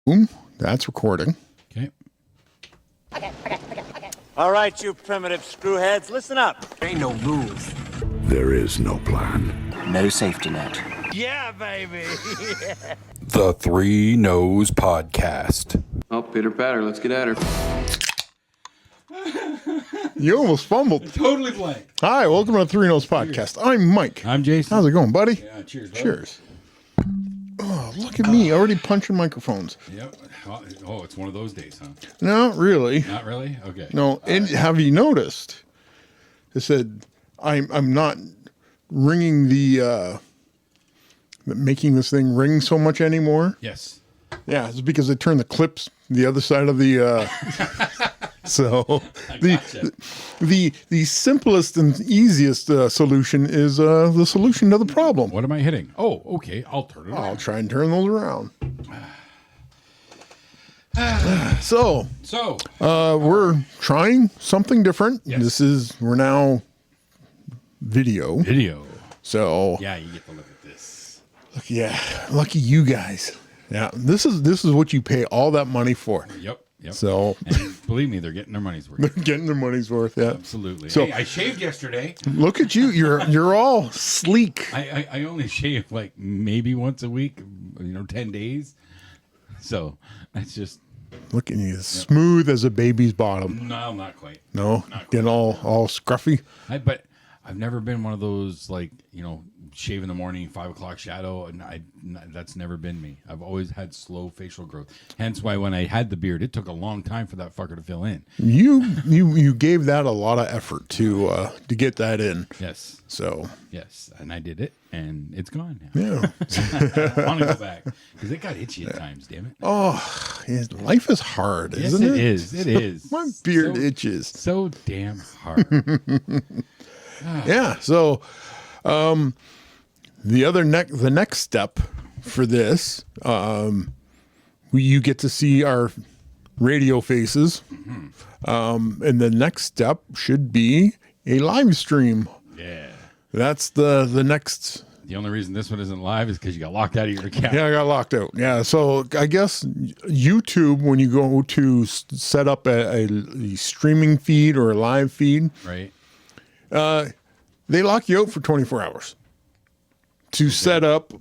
Boom. That's recording. Okay. All right, you primitive screwheads, listen up. Ain't no rules. There is no plan. No safety net. Yeah, baby. The Three Noes Podcast. Oh, pitter patter, let's get at her. You almost fumbled. Totally blank. Hi, welcome to the Three Noes Podcast. I'm Mike. I'm Jason. How's it going, buddy? Yeah, cheers. Bro. Cheers. Oh, look at me, already punching microphones. Yep. Oh, it's one of those days, huh? No, really. Not really? Okay. No, and have you noticed? It said, I'm not ringing making this thing ring so much anymore. Yes. Yeah, it's because I turned the clips the other side of the. So the simplest and easiest solution is the solution to the problem. What am I hitting? Oh, okay. I'll turn it on. I'll try and turn those around. So we're trying something different. Yes. We're now video. So Yeah, you get to look at this. yeah, lucky you guys. Yeah, this is what you pay all that money for. Yep. So And believe me, they're getting their money's worth. they're getting their money's worth. Yeah, Absolutely. So Hey, I shaved yesterday. look at you. You're all sleek. I only shave like maybe once a week, 10 days. So that's just, Look at you, smooth as a baby's bottom. no, not quite. No, Not getting all scruffy. But I've never been one of those shave in the morning, 5 o'clock shadow, and that's never been me. I've always had slow facial growth. Hence why when I had the beard, it took a long time for that fucker to fill in. You gave that a lot of effort to get that in. Yes, So yes, and I did it, and it's gone now. yeah. I want to go back because it got itchy at times. Damn it! Oh, life is hard, Yes, isn't it? it is. It is. My beard So- itches. So damn hard. Yeah. So, the next step for this, you get to see our radio faces, and the next step should be a live stream. Yeah. That's the next. The only reason this one isn't live is because you got locked out of your account. Yeah, I got locked out. Yeah, so I guess YouTube, when you go to set up a streaming feed or a live feed, Right. they lock you out for 24 hours to set up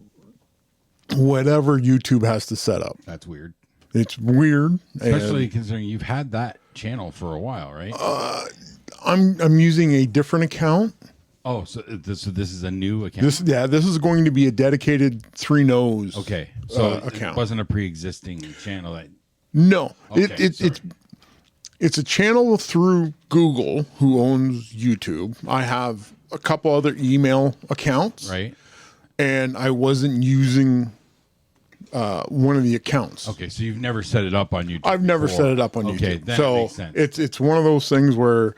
whatever YouTube has to set up. That's weird. It's weird. Especially considering you've had that channel for a while, right? I'm using a different account. Oh, so this is a new account. This is going to be a dedicated Three Noes. Okay, so account. it wasn't a pre-existing channel that. No, Okay, it's a channel through Google, who owns YouTube. I have a couple other email accounts, Right. and I wasn't using one of the accounts. Okay, so you've never set it up on YouTube. I've never before. set it up on Okay, YouTube. that So makes sense. it's one of those things where,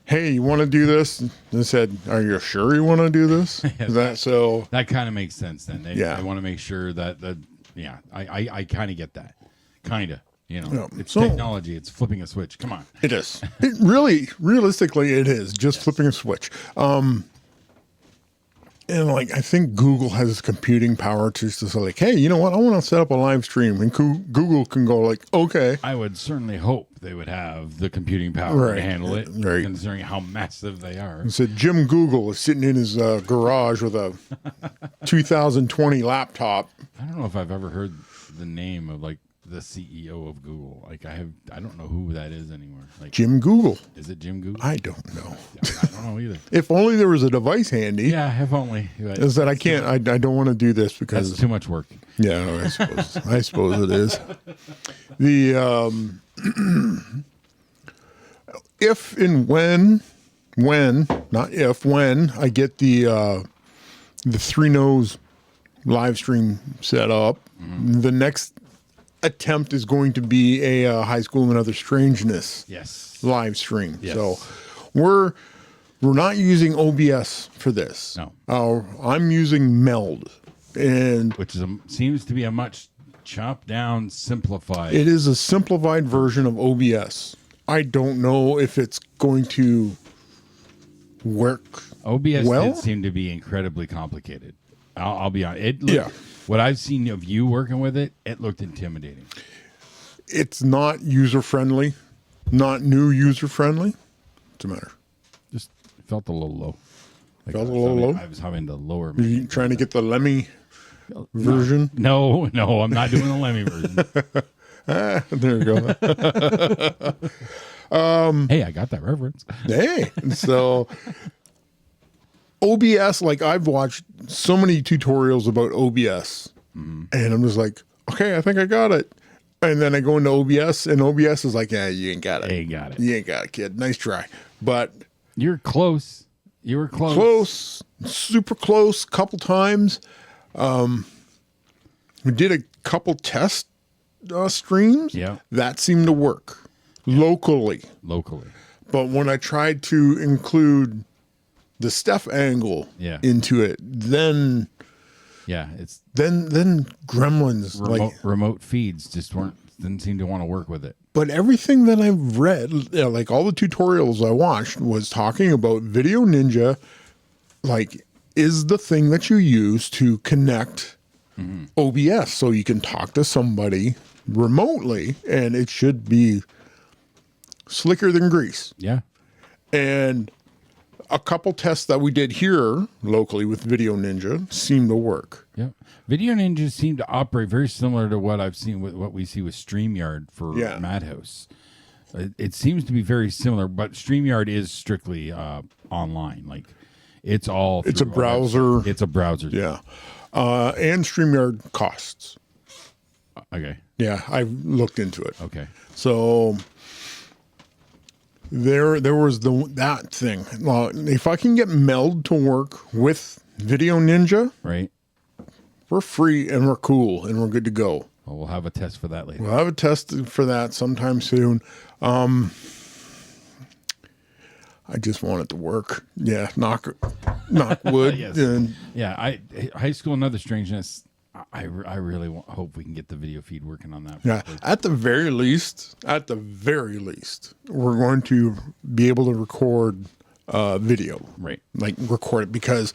hey, you want to do this? And they said, are you sure you want to do this? That kind of makes sense then. They want to make sure that I kind of get that. Kind of. It's So- technology. It's flipping a switch. Come on. It is. It really, realistically, it is just flipping a switch. And I think Google has this computing power to just say hey, you know what? I want to set up a live stream, and Google can go okay. I would certainly hope they would have the computing power Right. to handle it, Right. considering how massive they are. And said Jim Google is sitting in his garage with a 2020 laptop. I don't know if I've ever heard the name of the CEO of Google. I don't know who that is anymore. Jim Google. Is it Jim Google? I don't know. I don't know either. If only there was a device handy. Yeah, if only. Is that I can't. I don't want to do this because That's too much work. Yeah, I suppose it is. The if and when I get the Three Noes live stream set up, the next attempt is going to be a High School and Other Strangeness Yes. live stream. Yes. So we're not using OBS for this. No. I'm using Meld, and Which seems to be a much chopped down, simplified. it is a simplified version of OBS. I don't know if it's going to work. OBS well? did seem to be incredibly complicated. I'll be honest. Yeah. what I've seen of you working with it, it looked intimidating. It's not user friendly, not new user friendly. What's the matter? Just felt a little low. Like Felt a little low? I was having to lower. You trying to get the Lemmy version? No, I'm not doing the Lemmy version. There you go. Hey, I got that reference. Hey, so OBS, like I've watched so many tutorials about OBS, and I'm just like, okay, I think I got it. And then I go into OBS, and OBS is like, yeah, you ain't got it. Ain't got it. You ain't got it, kid. Nice try. But You're close. You were close. close, super close, couple times. We did a couple test streams. Yeah. That seemed to work locally. But when I tried to include the Steph angle Yeah. into it, then it's Gremlins remote feeds just didn't seem to want to work with it. But everything that I've read, like all the tutorials I watched, was talking about Video Ninja, like is the thing that you use to connect OBS, so you can talk to somebody remotely, and it should be slicker than grease. Yeah. And a couple tests that we did here locally with Video Ninja seemed to work. Yeah. Video Ninjas seem to operate very similar to what I've seen with what we see with StreamYard for Madhouse. It seems to be very similar, but StreamYard is strictly online. Like it's all It's a browser. It's a browser. Yeah. And StreamYard costs. Okay. Yeah, I've looked into it. Okay. So there was that thing. If I can get Meld to work with Video Ninja, Right. we're free and we're cool and we're good to go. Well, we'll have a test for that later. We'll have a test for that sometime soon. I just want it to work. Yeah, knock wood. Yes. And Yeah. High School and Other Strangeness. I really hope we can get the video feed working on that. yeah, at the very least, we're going to be able to record video. Right. Like record it, because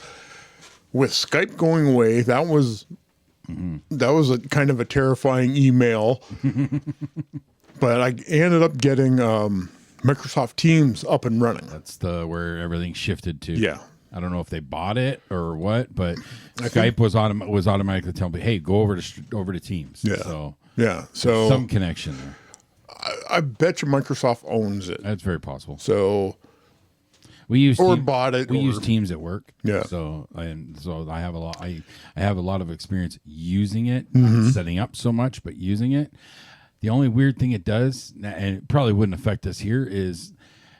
with Skype going away, that was a kind of a terrifying email. But I ended up getting Microsoft Teams up and running. That's where everything shifted to. Yeah. I don't know if they bought it or what, but Skype was automatically telling me, "Hey, go over to Teams." Yeah. So Yeah. So some connection there. I bet you Microsoft owns it. That's very possible. So We use bought it. We use Teams at work. Yeah. So I have a lot. I have a lot of experience using it, Mm-hmm. not setting up so much, but using it. The only weird thing it does, and it probably wouldn't affect us here, is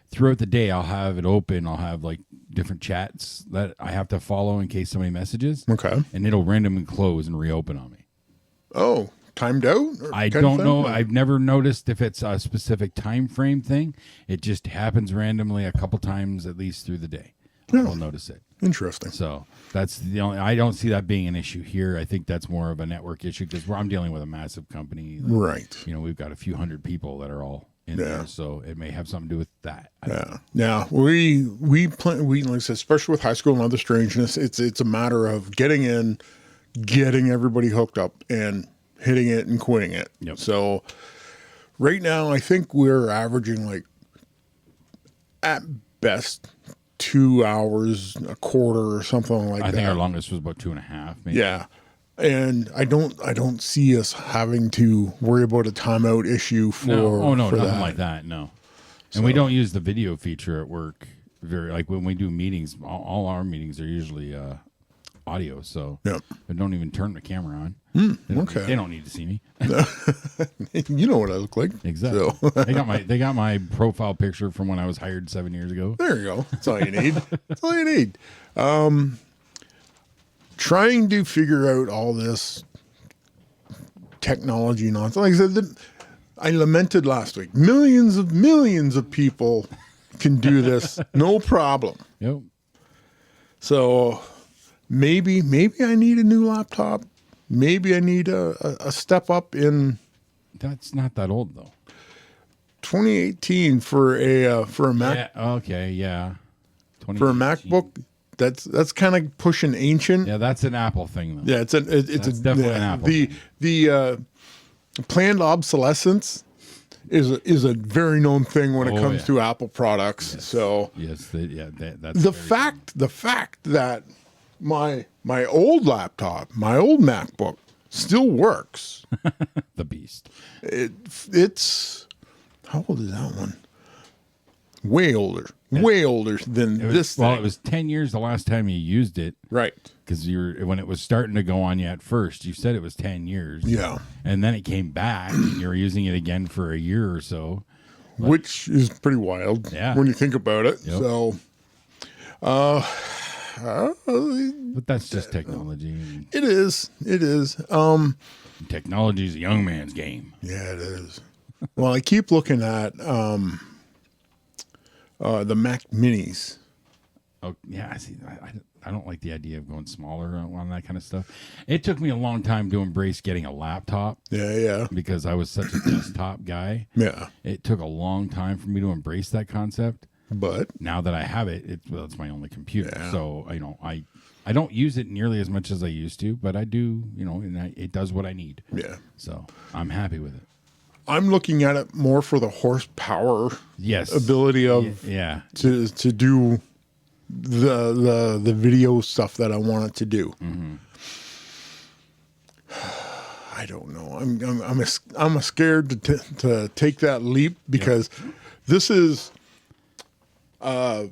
throughout the day I'll have it open. I'll have like different chats that I have to follow in case somebody messages. Okay. And it'll randomly close and reopen on me. Oh, timed out? I don't know. I've never noticed if it's a specific time frame thing. It just happens randomly a couple times at least through the day. I'll notice it. Interesting. So that's the only. I don't see that being an issue here. I think that's more of a network issue because I'm dealing with a massive company. Right. You know, we've got a few hundred people that are all in there, so it may have something to do with that. Yeah. Now we like I said, especially with High School and Other Strangeness, it's a matter of getting in, getting everybody hooked up, and hitting it and quitting it. Yep. So right now, I think we're averaging like at best 2 hours a quarter or something like that. I think our longest was about 2.5. Maybe. Yeah. And I don't see us having to worry about a timeout issue for No, for nothing that. like that. No, and we don't use the video feature at work. Like when we do meetings, all our meetings are usually audio, so Yep. I don't even turn the camera on. Okay. They don't need to see me. You know what I look like. Exactly. So. They got my profile picture from when I was hired 7 years ago. There you go. That's all you need. That's all you need. Trying to figure out all this technology nonsense. Like I said, I lamented last week. Millions of people can do this, no problem. Yep. So maybe I need a new laptop. Maybe I need a step up in That's not that old though. 2018 for a Mac Yeah. Okay. Yeah. for a 2018. MacBook. that's kind of pushing ancient. Yeah, that's an Apple thing, though. Yeah, it's definitely an Apple. The planned obsolescence is a very known thing when it comes to Apple products. Yes. So yes, that's the fact that my old laptop, my old MacBook still works. the beast. It's how old is that one? Way older than this thing. Well, it was 10 years the last time you used it. Right. Because when it was starting to go on you at first, you said it was 10 years. Yeah. And then it came back and you were using it again for a year or so. Which is pretty wild when you think about it. Yep. So, but that's just technology. It is. Technology is a young man's game. Yeah, it is. Well, I keep looking at the Mac Minis. Oh, yeah. See, I don't like the idea of going smaller on that kind of stuff. It took me a long time to embrace getting a laptop. Yeah. Because I was such a desktop guy. Yeah. It took a long time for me to embrace that concept. But now that I have it, it's my only computer. Yeah. So I don't use it nearly as much as I used to, but I do, and it does what I need. Yeah. So I'm happy with it. I'm looking at it more for the horsepower ability of to do the video stuff that I want it to do. Mm-hmm. I don't know. I'm scared to take that leap because this is if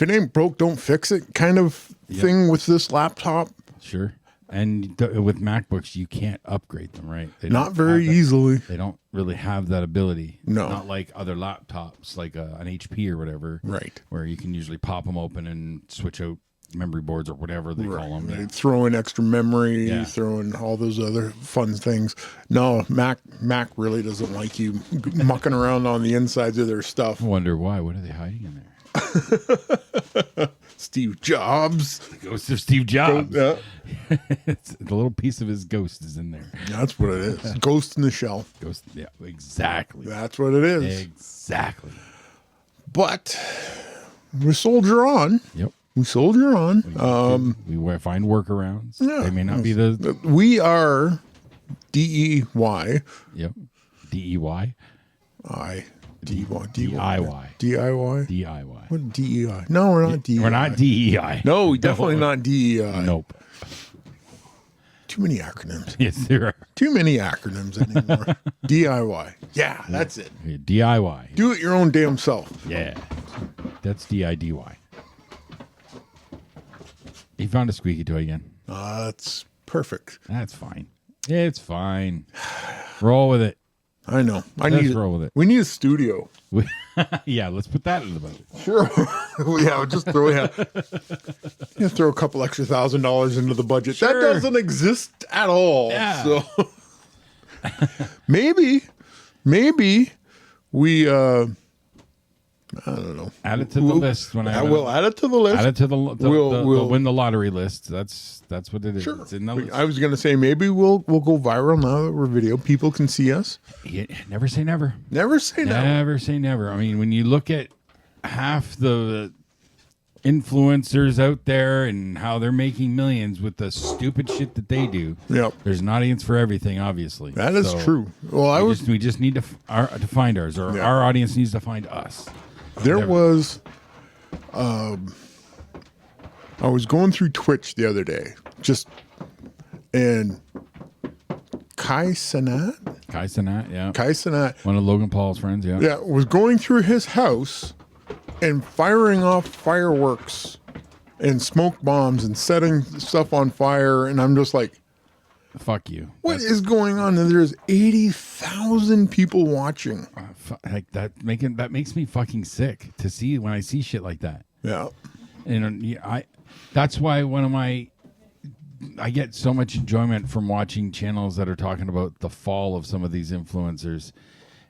it ain't broke, don't fix it kind of thing with this laptop. Sure. And with MacBooks, you can't upgrade them, right? Not very easily. They don't really have that ability. No. Not like other laptops, like an HP or whatever. Right. Where you can usually pop them open and switch out memory boards or whatever they call them. Right. Throw in extra memory, throw in all those other fun things. No, Mac really doesn't like you mucking around on the insides of their stuff. I wonder why. What are they hiding in there? Steve Jobs. The ghost of Steve Jobs. Yeah. It's the little piece of his ghost is in there. That's what it is. Ghost in the shell. Ghost. Yeah, exactly. That's what it is. Exactly. But we soldier on. Yep. We soldier on. We find workarounds. Yeah. They may not be the. We are DEY. Yep. DEY. DIY. DIY. DIY. DIY. What DEI? No, we're not DEI. We're not DEI. No, we definitely not DEI. Nope. Too many acronyms. Yes, there are. Too many acronyms anymore. DIY. Yeah, that's it. Yeah, DIY. Do it your own damn self. Yeah. That's DIDY. He found a squeaky toy again. That's perfect. That's fine. It's fine. Roll with it. I know. Let's roll with it. We need a studio. Yeah, let's put that in the boat. Sure. Yeah, just throw a couple extra $1,000 into the budget. Sure. That doesn't exist at all. Yeah. So maybe we I don't know. Add it to the list when I will add it to the list. Add it to the we'll win the lottery list. That's what it is. Sure. It's in the list. I was gonna say maybe we'll go viral now that we're video. People can see us. Yeah, never say never. Never say never. Never say never. I mean, when you look at half the influencers out there and how they're making millions with the stupid shit that they do, there's an audience for everything, obviously. That is true. Well, we just need to find ours, or our audience needs to find us. There was, I was going through Twitch the other day, and Kai Cenat, one of Logan Paul's friends, was going through his house and firing off fireworks and smoke bombs and setting stuff on fire, and I'm just like, fuck you. What is going on? And there's 80,000 people watching. Like that makes me fucking sick to see when I see shit like that. Yeah. And that's why I get so much enjoyment from watching channels that are talking about the fall of some of these influencers.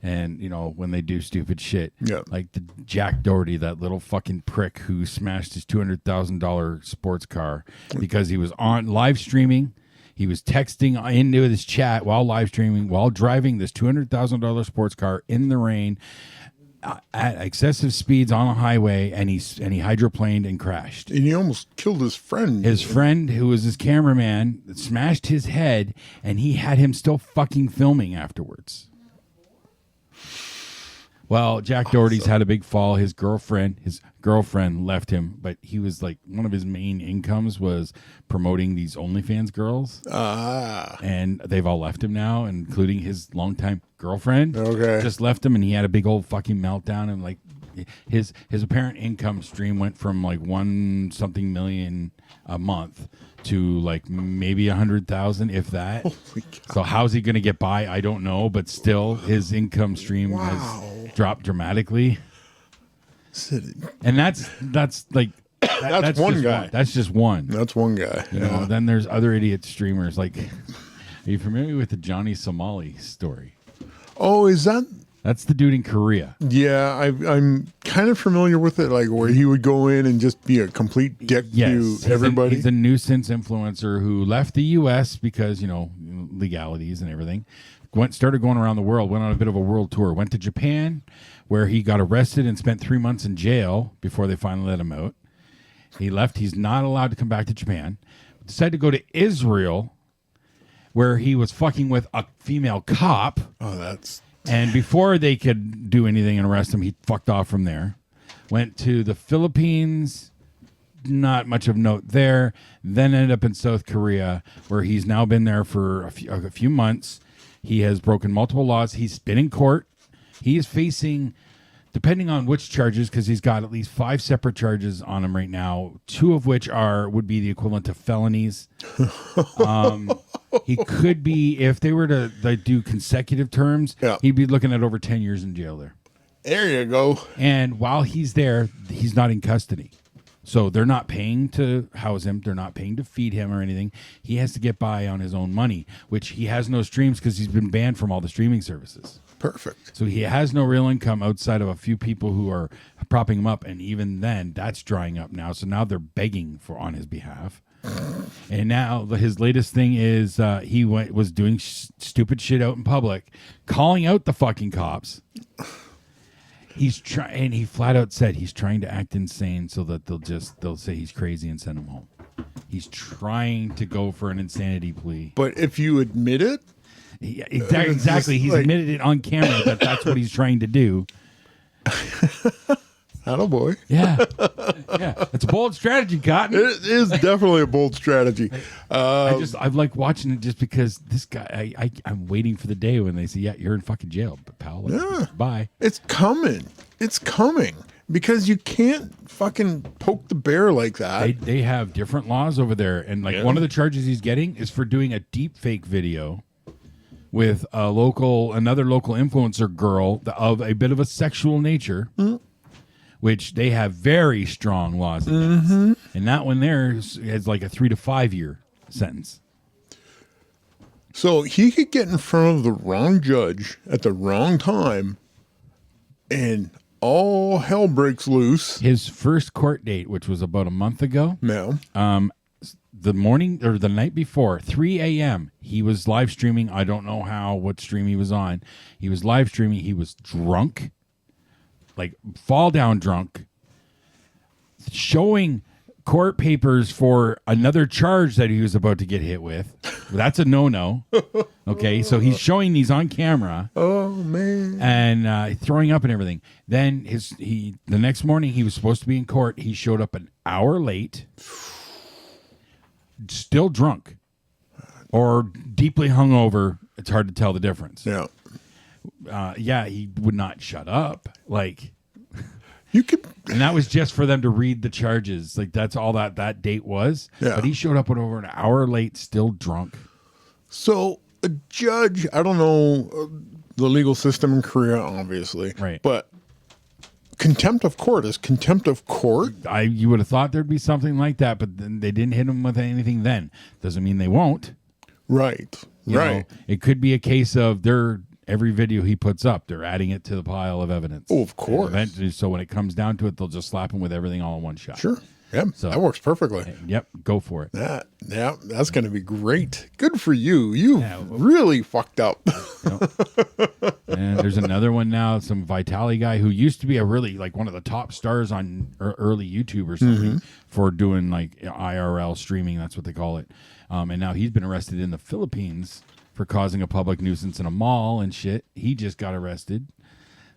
And, when they do stupid shit. Yeah. Like the Jack Doherty, that little fucking prick who smashed his $200,000 sports car because he was on live streaming. He was texting into his chat while live streaming, while driving this $200,000 sports car in the rain, at excessive speeds on a highway, and he hydroplaned and crashed. And he almost killed his friend. His friend, who was his cameraman, smashed his head, and he had him still fucking filming afterwards. Well, Jack Doherty's had a big fall. His girlfriend left him, but he was like, one of his main incomes was promoting these OnlyFans girls. And they've all left him now, including his longtime girlfriend. Okay. Just left him, and he had a big old fucking meltdown, and like his apparent income stream went from like $1 something million a month to like maybe 100,000, if that. Holy God. So how's he going to get by? I don't know, but still his income stream has dropped dramatically. And that's like that's one just guy. That's just one. That's one guy. You know, then there's other idiot streamers. Like, are you familiar with the Johnny Somali story? Oh, is that? That's the dude in Korea. Yeah, I'm kind of familiar with it, like where he would go in and just be a complete dick to everybody. He's a nuisance influencer who left the U.S. because, you know, legalities and everything. Started going around the world, went on a bit of a world tour, went to Japan, where he got arrested and spent 3 months in jail before they finally let him out. He left. He's not allowed to come back to Japan. Decided to go to Israel, where he was fucking with a female cop. Oh, that's... And before they could do anything and arrest him, he fucked off from there. Went to the Philippines, not much of note there. Then ended up in South Korea, where he's now been there for a few months. He has broken multiple laws. He's been in court. He is facing, depending on which charges, because he's got at least 5 separate charges on him right now, 2 of which would be the equivalent of felonies. He could be, if they were to do consecutive terms, he'd be looking at over 10 years in jail there. There you go. And while he's there, he's not in custody. So they're not paying to house him. They're not paying to feed him or anything. He has to get by on his own money, which he has no streams because he's been banned from all the streaming services. Perfect. So he has no real income outside of a few people who are propping him up. And even then, that's drying up now. So now they're begging on his behalf. And now his latest thing is he was doing stupid shit out in public, calling out the fucking cops. He's trying, and he flat out said he's trying to act insane so that they'll say he's crazy and send him home. He's trying to go for an insanity plea. But if you admit it, exactly. He's admitted it on camera that's what he's trying to do. Attaboy. Yeah. It's a bold strategy, Cotton. It is definitely a bold strategy. I've like watching it just because this guy, I'm waiting for the day when they say, yeah, you're in fucking jail, but pal, bye. It's coming. It's coming. Because you can't fucking poke the bear like that. They have different laws over there. And like one of the charges he's getting is for doing a deep fake video with another local influencer girl of a bit of a sexual nature. Mm-hmm. Which they have very strong laws against. Mm-hmm. And that one there has like a 3 to 5 year sentence. So he could get in front of the wrong judge at the wrong time and all hell breaks loose. His first court date, which was about a month ago. No. The morning or the night before, 3 a.m., he was live streaming. I don't know what stream he was on. He was live streaming. He was drunk. Like fall down drunk, showing court papers for another charge that he was about to get hit with. That's a no-no. Okay, so he's showing these on camera. Oh man! And throwing up and everything. Then the next morning he was supposed to be in court. He showed up an hour late, still drunk, or deeply hungover. It's hard to tell the difference. Yeah. He would not shut up. Like, you could, and that was just for them to read the charges. Like, that's all that date was. Yeah. But he showed up over an hour late, still drunk. So a judge, I don't know the legal system in Korea, obviously, right? But contempt of court is contempt of court. You would have thought there'd be something like that, but then they didn't hit him with anything. Then doesn't mean they won't. Right. You right. know, it could be a case of every video he puts up, they're adding it to the pile of evidence. Oh, of course. So when it comes down to it, they'll just slap him with everything all in one shot. Sure. Yeah, So- that works perfectly. Yep, go for it. That's going to be great. Good for you. You really fucked up. And there's another one now, some Vitali guy who used to be a really like one of the top stars on early YouTube or something for doing like IRL streaming. That's what they call it. And now he's been arrested in the Philippines for causing a public nuisance in a mall and shit. He just got arrested.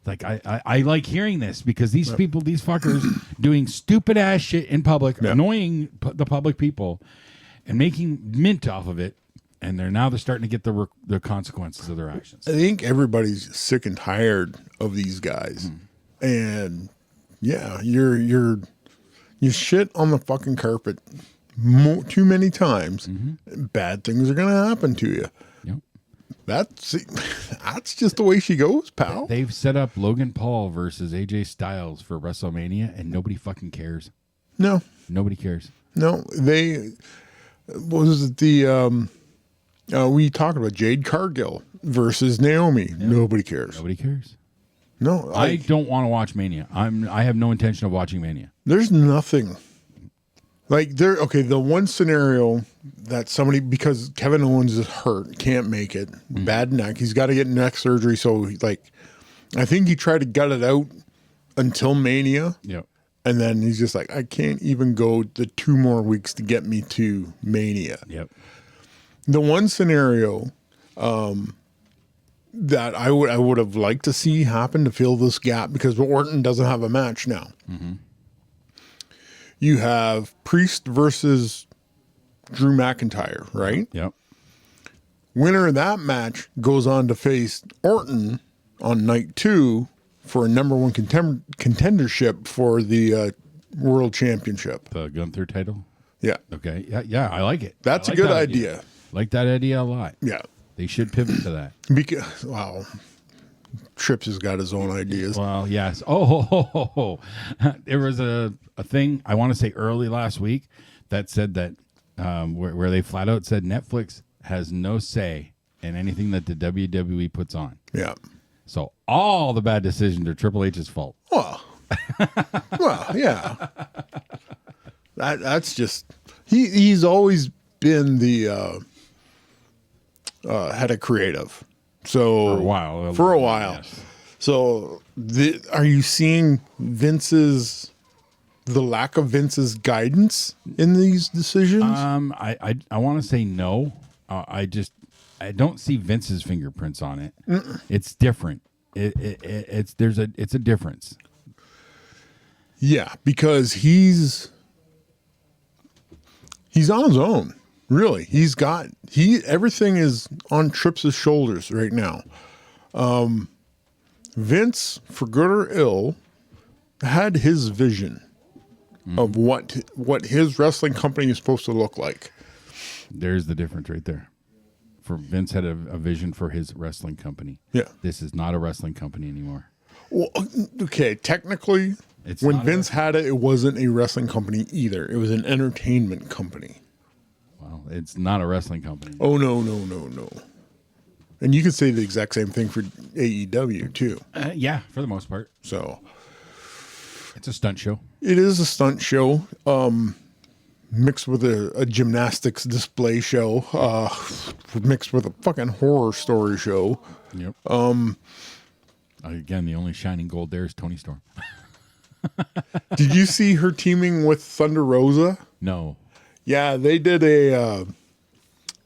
Like I like hearing this because these people, these fuckers, doing stupid ass shit in public, annoying the public people, and making mint off of it. And they're starting to get the consequences of their actions. I think everybody's sick and tired of these guys, and yeah, you shit on the fucking carpet too many times. Bad things are gonna happen to you. Yep. That's just the way she goes, pal. They've set up Logan Paul versus AJ Styles for WrestleMania, and nobody fucking cares. No, Nobody cares. what was it we talked about Jade Cargill versus Naomi. Nobody cares. Nobody cares. No, I don't want to watch Mania. I have no intention of watching Mania. there's nothing like there. Okay, the one scenario that somebody, because Kevin Owens is hurt, can't make it, bad neck. He's got to get neck surgery. So I think he tried to gut it out until Mania. Yep. And then he's just like, I can't even go the 2 more weeks to get me to Mania. Yep. The one scenario that I would have liked to see happen to fill this gap, because Orton doesn't have a match now. You have Priest versus Drew McIntyre, right? Yep. Winner of that match goes on to face Orton on night 2 for a number 1 contendership for the World Championship. The Gunther title. Yeah. Okay. Yeah. I like it. That's I a like good that idea. Like that idea a lot. Yeah. They should pivot to that. Because, wow, Trips has got his own ideas. Well, yes. Oh. There was a thing, I want to say early last week, that said that where they flat out said Netflix has no say in anything that the WWE puts on. Yeah. So all the bad decisions are Triple H's fault. Well, yeah. That's just he's always been the head of creative. So For a while. Yes. So are you seeing the lack of Vince's guidance in these decisions? I want to say no. I don't see Vince's fingerprints on it. It's different. It's a difference. Yeah, because he's on his own. Really, everything is on Trips' shoulders right now. Vince, for good or ill, had his vision of what his wrestling company is supposed to look like. There's the difference right there. For Vince had a vision for his wrestling company. Yeah. This is not a wrestling company anymore. Well, okay, technically, when Vince had it, it wasn't a wrestling company either. It was an entertainment company. Well, it's not a wrestling company. Oh, no. And you could say the exact same thing for AEW, too. Yeah, for the most part. So it's a stunt show. It is a stunt show, mixed with a gymnastics display show, mixed with a fucking horror story show. Yep. Again, the only shining gold there is Tony Storm. Did you see her teaming with Thunder Rosa? No. Yeah, they did a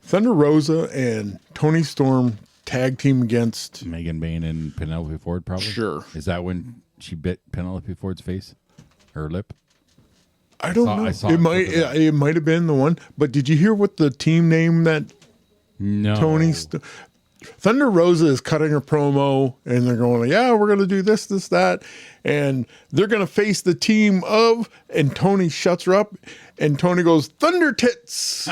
Thunder Rosa and Tony Storm tag team against Megan Bain and Penelope Ford, probably. Sure. Is that when she bit Penelope Ford's face? Her lip? I don't know. It might have been the one. But did you hear what the team name that No. Thunder Rosa is cutting a promo, and they're going, yeah, we're going to do this, that. And they're going to face the team of, and Tony shuts her up, and Tony goes, Thunder Tits.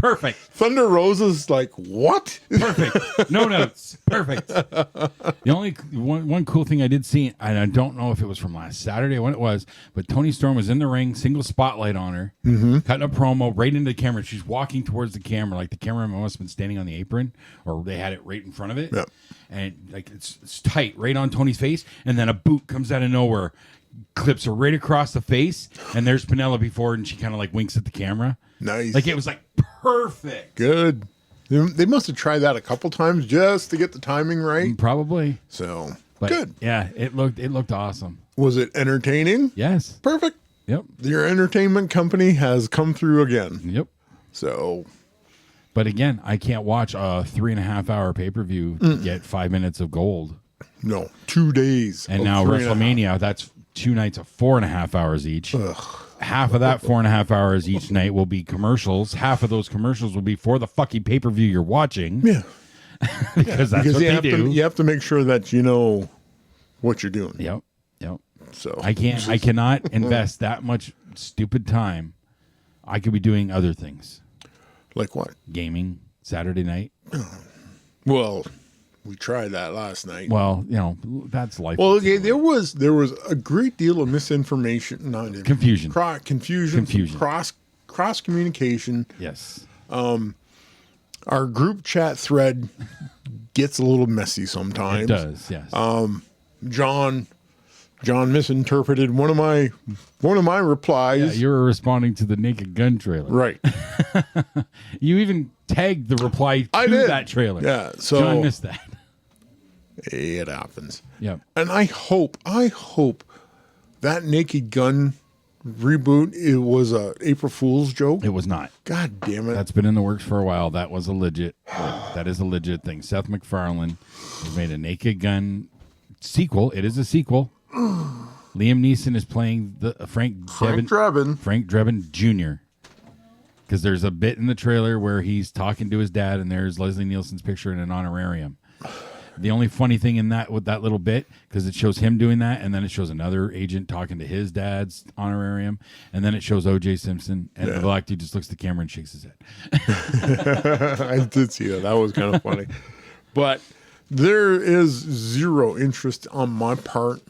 Perfect. Thunder Rosa's like, what? Perfect. No notes. Perfect. The only one cool thing I did see, and I don't know if it was from last Saturday or when it was, but Toni Storm was in the ring, single spotlight on her, cutting a promo right into the camera. She's walking towards the camera, like the cameraman must have been standing on the apron, or they had it right in front of it. Yeah. And like it's tight, right on Tony's face, and then a boot comes out of nowhere, clips her right across the face, and there's Penelope Ford, and she kind of like winks at the camera. Nice. Like it was like perfect. Good. They must have tried that a couple times just to get the timing right. Probably. So, But good. yeah, it looked awesome. Was it entertaining? Yes. Perfect. Yep. Your entertainment company has come through again. Yep. So, But again, I can't watch a 3.5 hour pay-per-view to get 5 minutes of gold. no, 2 days. And of now 3.5. WrestleMania, that's 2 nights of 4.5 hours each. Half of that 4.5 hours each night will be commercials. Half of those commercials will be for the fucking pay-per-view you're watching. Yeah. Because that's Because what you they have do. you have to make sure that you know what you're doing. Yep. Yep. So I cannot invest that much stupid time. I could be doing other things. Like what? Gaming Saturday night. Well, we tried that last night. Well, that's life. Well, okay, there was a great deal of misinformation, Confusion. confusion, cross communication. Yes. Our group chat thread gets a little messy sometimes. It does, yes. John misinterpreted one of my replies. Yeah, you were responding to the Naked Gun trailer. Right. You even tagged the reply to I did. that trailer. Yeah, so John missed that. it happens. Yep. And I hope that Naked Gun reboot, it was a April Fool's joke. It was not. God damn it. That's been in the works for a while. That was that is a legit thing. Seth MacFarlane has made a Naked Gun sequel. It is a sequel. Liam Neeson is playing the Frank Drebin Jr. Because there's a bit in the trailer where he's talking to his dad, and there's Leslie Nielsen's picture in an honorarium. The only funny thing in that with that little bit, because it shows him doing that, and then it shows another agent talking to his dad's honorarium, and then it shows O.J. Simpson, and the black dude just looks at the camera and shakes his head. I did see that. That was kind of funny. But there is zero interest on my part.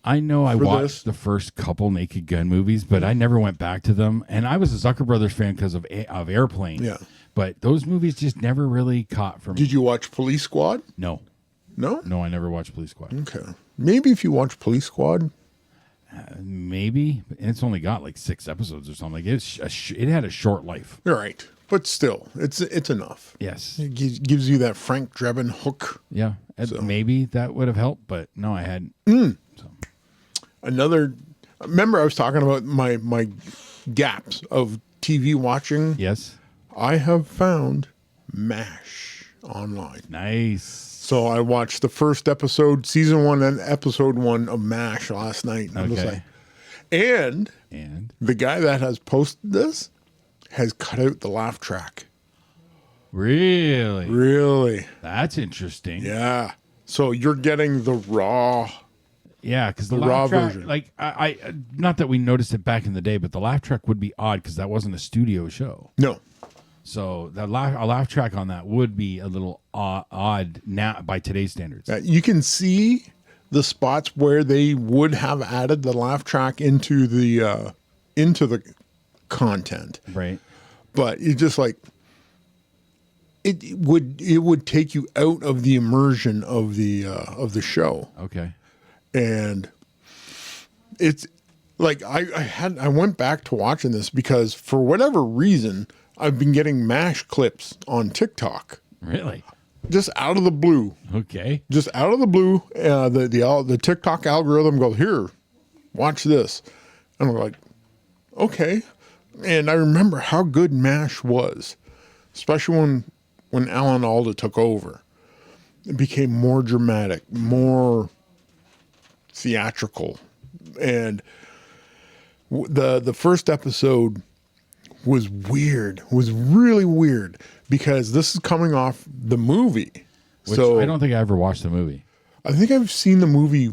I know I watched this. the first couple Naked Gun movies, but I never went back to them. And I was a Zucker Brothers fan because of Airplane. Yeah. But those movies just never really caught for me. Did you watch Police Squad? No. No? No, I never watched Police Squad. Okay. Maybe if you watch Police Squad. Maybe. And it's only got like 6 episodes or something. Like it had a short life. You're right. But still, it's enough. Yes. It gives you that Frank Drebin hook. Yeah. Maybe that would have helped, but no, I hadn't. Remember I was talking about my gaps of TV watching? Yes. I have found MASH online. Nice. So I watched the first episode, season 1 and episode 1 of MASH last night. And I was Okay. like, and the guy that has posted this has cut out the laugh track. Really? Really? That's interesting. Yeah. So you're getting the raw. Yeah, because the raw laugh track, version. like I not that we noticed it back in the day, but the laugh track would be odd because that wasn't a studio show. No. So a laugh track on that would be a little odd now by today's standards. You can see the spots where they would have added the laugh track into the content, Right. but you just like it would take you out of the immersion of the show. Okay. And it's like I went back to watching this because for whatever reason I've been getting MASH clips on TikTok. Really? Just out of the blue. Okay. Just out of the blue. The TikTok algorithm goes, here, watch this. And I'm like, okay. And I remember how good MASH was, especially when Alan Alda took over. It became more dramatic, more theatrical. And the first episode was weird, was really weird, because this is coming off the movie. Which so I don't think I ever watched the movie. I think I've seen the movie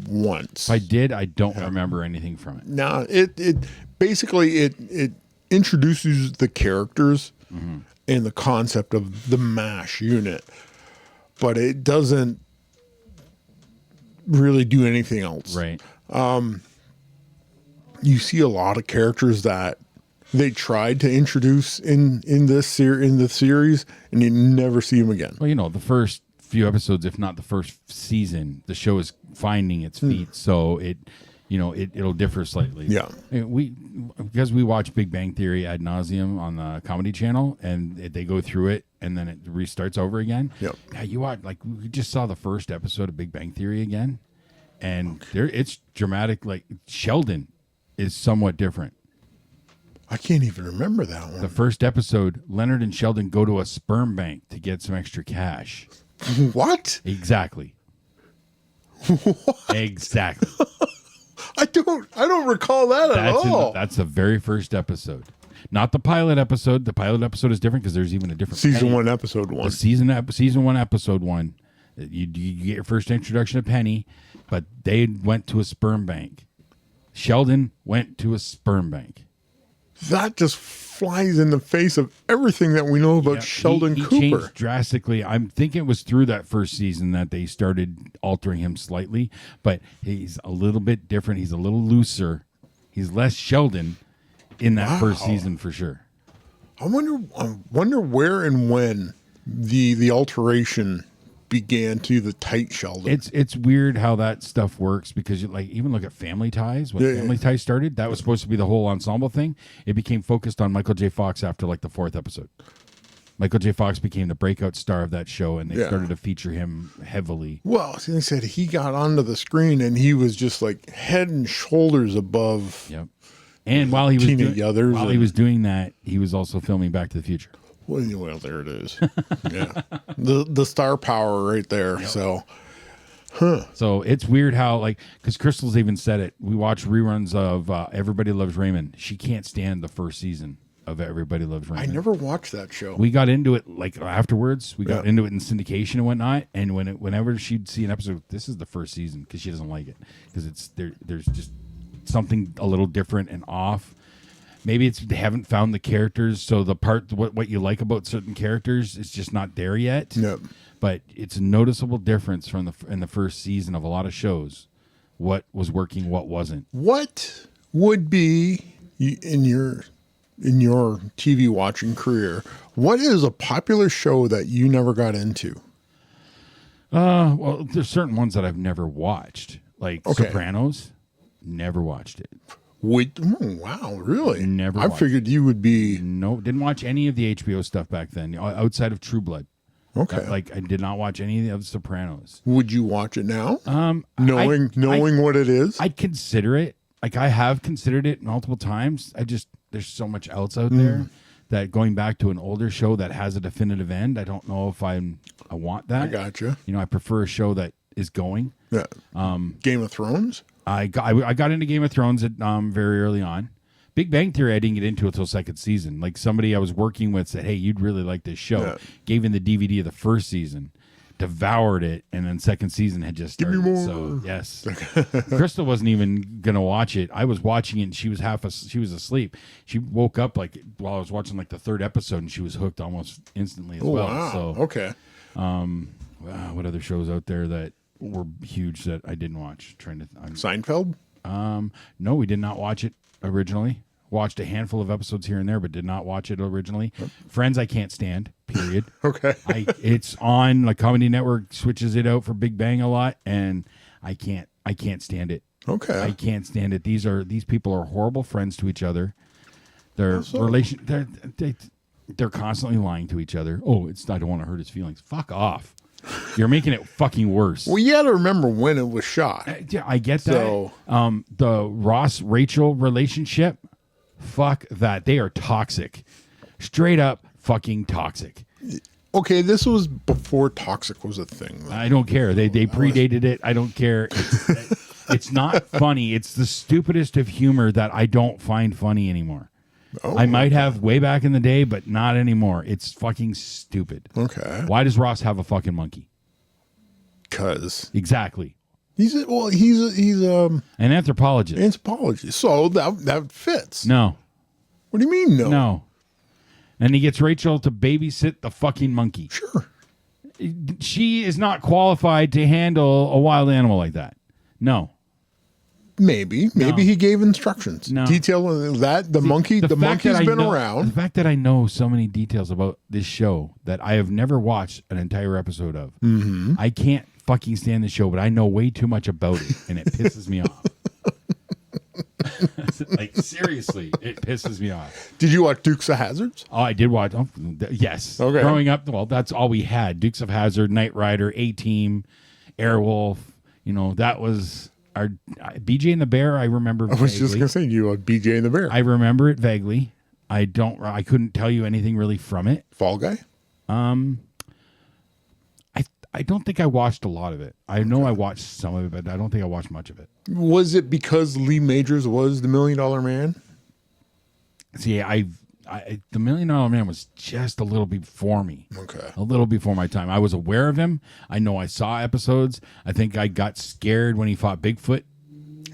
once. If I did, I don't remember anything from it. Now it basically it introduces the characters and the concept of the MASH unit, but it doesn't really do anything else. Right. You see a lot of characters that they tried to introduce in the series, and you never see them again. Well, you know, the first few episodes, if not the first season, the show is finding its feet, so it'll differ slightly. Yeah. Because we watch Big Bang Theory ad nauseum on the Comedy Channel, and they go through it, and then it restarts over again. Yep. Yeah, you watch, like, we just saw the first episode of Big Bang Theory again, and it's dramatic. Like, Sheldon is somewhat different. I can't even remember that one. The first episode, Leonard and Sheldon go to a sperm bank to get some extra cash. What? Exactly. Exactly. I don't recall that at all. That's the very first episode, not the pilot episode. The pilot episode is different because there's even a different Season Penny. 1, episode 1. The season 1, episode 1. You get your first introduction of Penny, but they went to a sperm bank. Sheldon went to a sperm bank. That just flies in the face of everything that we know about Yeah, Sheldon he Cooper. changed drastically. I'm thinking it was through that first season that they started altering him slightly, but he's a little bit different. He's a little looser. He's less Sheldon in that first season for sure. I wonder where and when the alteration began to the tight Sheldon. It's weird how that stuff works because even look at Family Ties. When Family Ties started, that was supposed to be the whole ensemble thing. It became focused on Michael J. Fox after like the 4th episode. Michael J. Fox became the breakout star of that show, and they started to feature him heavily. Well, as I said, he got onto the screen and he was just like head and shoulders above. Yep. And while he was he was doing that, he was also filming Back to the Future. Well, there it is. Yeah, the star power right there. Yep. So it's weird how, like, because Crystal's even said it. We watch reruns of Everybody Loves Raymond. She can't stand the first season of Everybody Loves Raymond. I never watched that show. We got into it like afterwards. We got into it in syndication and whatnot. And whenever she'd see an episode, this is the first season because she doesn't like it because there's just something a little different and off. Maybe they haven't found the characters, so the part what you like about certain characters is just not there yet. Yep. But it's a noticeable difference from in the first season of a lot of shows. What was working, what wasn't. What would be in your TV watching career? What is a popular show that you never got into? Well, there's certain ones that I've never watched, like Sopranos. Never watched it. Wow, really? Never. I figured you would be. No, didn't watch any of the HBO stuff back then, outside of True Blood. Okay. I did not watch any of the Sopranos. Would you watch it now? Knowing what it is? I'd consider it. Like, I have considered it multiple times. There's so much else out there that going back to an older show that has a definitive end, I don't know if I want that. I gotcha. I prefer a show that is going. Yeah. Game of Thrones? I got into Game of Thrones at very early on. Big Bang Theory I didn't get into until second season. Like, somebody I was working with said, "Hey, you'd really like this show." Yeah. Gave in the DVD of the first season, devoured it, and then second season had just started. Give me more. So yes, Crystal wasn't even gonna watch it. I was watching it, and she was she was asleep. She woke up while I was watching the third episode, and she was hooked almost instantly as well. Wow. So okay. What other shows out there that were huge that I didn't watch? Seinfeld? No, we did not watch it originally. Watched a handful of episodes here and there, but did not watch it originally. Friends, I can't stand. Period. Okay. It's on Comedy Network switches it out for Big Bang a lot, and I can't stand it. Okay. I can't stand it. These people are horrible friends to each other. They're constantly lying to each other. Oh, I don't want to hurt his feelings. Fuck off. You're making it fucking worse. Well, you got to remember when it was shot. Yeah, I get that. So, the Ross-Rachel relationship, fuck that. They are toxic. Straight up fucking toxic. Okay, this was before toxic was a thing, though. I don't care. They predated it. I don't care. It's not funny. It's the stupidest of humor that I don't find funny anymore. I might have way back in the day, but not anymore. It's fucking stupid. Okay. Why does Ross have a fucking monkey? Because exactly. He's an anthropologist. So that fits. No. What do you mean no? No. And he gets Rachel to babysit the fucking monkey. Sure. She is not qualified to handle a wild animal like that. No. Maybe he gave instructions. No. Detail that the monkey's been around. The fact that I know so many details about this show that I have never watched an entire episode of. Mm-hmm. I can't fucking stand the show, but I know way too much about it, and it pisses me off. Like, seriously, it pisses me off. Did you watch Dukes of Hazzards? Oh, I did watch. Oh, yes. Okay. Growing up, well, that's all we had. Dukes of Hazzard, Knight Rider, A-Team, Airwolf. You know, that was our BJ and the Bear. I remember. I was just gonna say you like BJ and the Bear. I remember it vaguely. I couldn't tell you anything really from it. Fall Guy. I don't think I watched a lot of it. I know I watched some of it, but I don't think I watched much of it. Was it because Lee Majors was the $1 Million Man? See, the $1 Million Man was just a little before me. Okay. A little before my time. I was aware of him. I know I saw episodes. I think I got scared when he fought Bigfoot.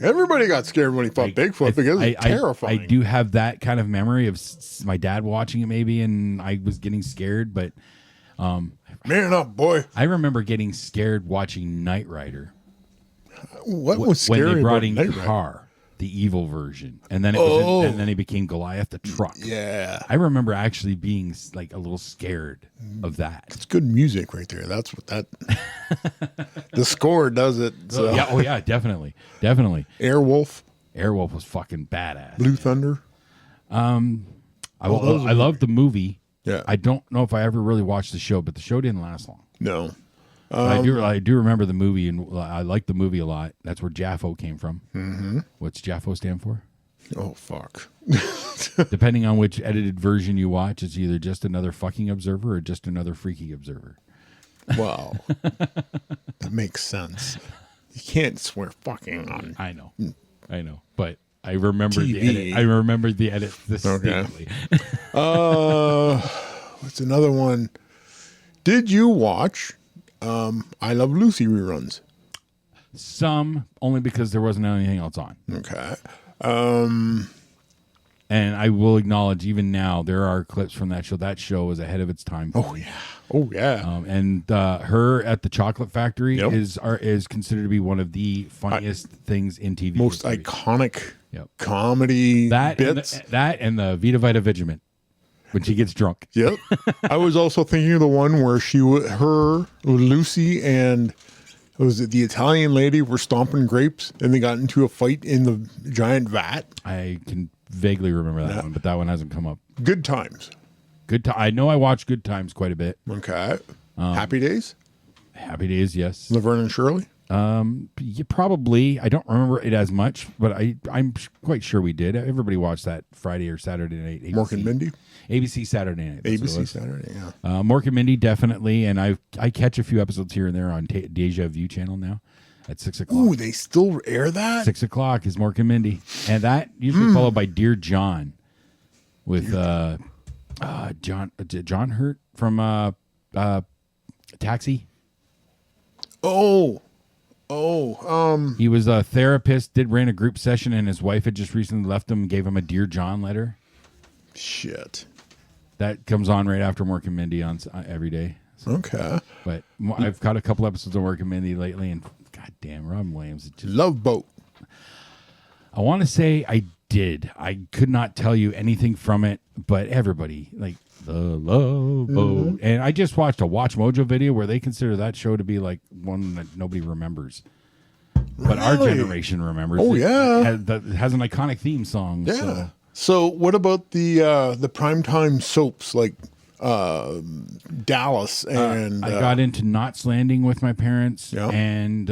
Everybody got scared when he fought Bigfoot because it was terrifying. I do have that kind of memory of my dad watching it maybe, and I was getting scared, but man up, boy. I remember getting scared watching Knight Rider. What was scary when they brought about in Knight Rider? Car, the evil version, and then and then he became Goliath the truck. Yeah, I remember actually being like a little scared of that. it's good music right there. That's what that. The score does it. So. Yeah, yeah, definitely. Airwolf, was fucking badass. Blue Thunder. I love the movie. Yeah, I don't know if I ever really watched the show, but the show didn't last long. No. But I do remember the movie, and I like the movie a lot. That's where Jaffo came from. Mm-hmm. What's Jaffo stand for? Oh, fuck. Depending on which edited version you watch, it's either just another fucking observer or just another freaky observer. Wow. That makes sense. You can't swear fucking on. I know. But I remember TV. the edit. I remember the edit distinctly. What's another one? Did you watch I Love Lucy reruns? Some, only because there wasn't anything else on. Okay. And I will acknowledge, even now, there are clips from that show. That show is ahead of its time. Oh, yeah. Oh, yeah. And her at the Chocolate Factory Yep. is considered to be one of the funniest things in TV. Most history. iconic Yep. comedy That bits. and the Vita Vita Vigilment when she gets drunk. Yep. I was also thinking of the one where Lucy and was it the Italian lady were stomping grapes and they got into a fight in the giant vat. I can vaguely remember that one, but that one hasn't come up. Good times. I know I watch Good Times quite a bit. Okay. Happy Days. Happy Days, yes. Laverne and Shirley. Yeah, probably. I don't remember it as much, but I'm quite sure we did. Everybody watched that Friday or Saturday night. ABC. Mork and Mindy. ABC Saturday night. That's what it ABC was. Saturday, yeah. Mork and Mindy, definitely. And I catch a few episodes here and there on Deja Vu channel now at 6 o'clock. Ooh, they still air that? 6 o'clock is Mork and Mindy. And that usually followed by Dear John with John Hurt from Taxi. He was a therapist, ran a group session, and his wife had just recently left him and gave him a Dear John letter. Shit. That comes on right after Mork and Mindy on every day. So. Okay. But I've got a couple episodes of Mork and Mindy lately, and goddamn, Robin Williams. Love Boat. I want to say I did. I could not tell you anything from it, but everybody, like, the Love Boat. And I just watched a Watch Mojo video where they consider that show to be like one that nobody remembers. But our generation remembers. Oh, yeah. It has an iconic theme song. Yeah. So what about the primetime soaps like Dallas and... I got into Knots Landing with my parents Yep. and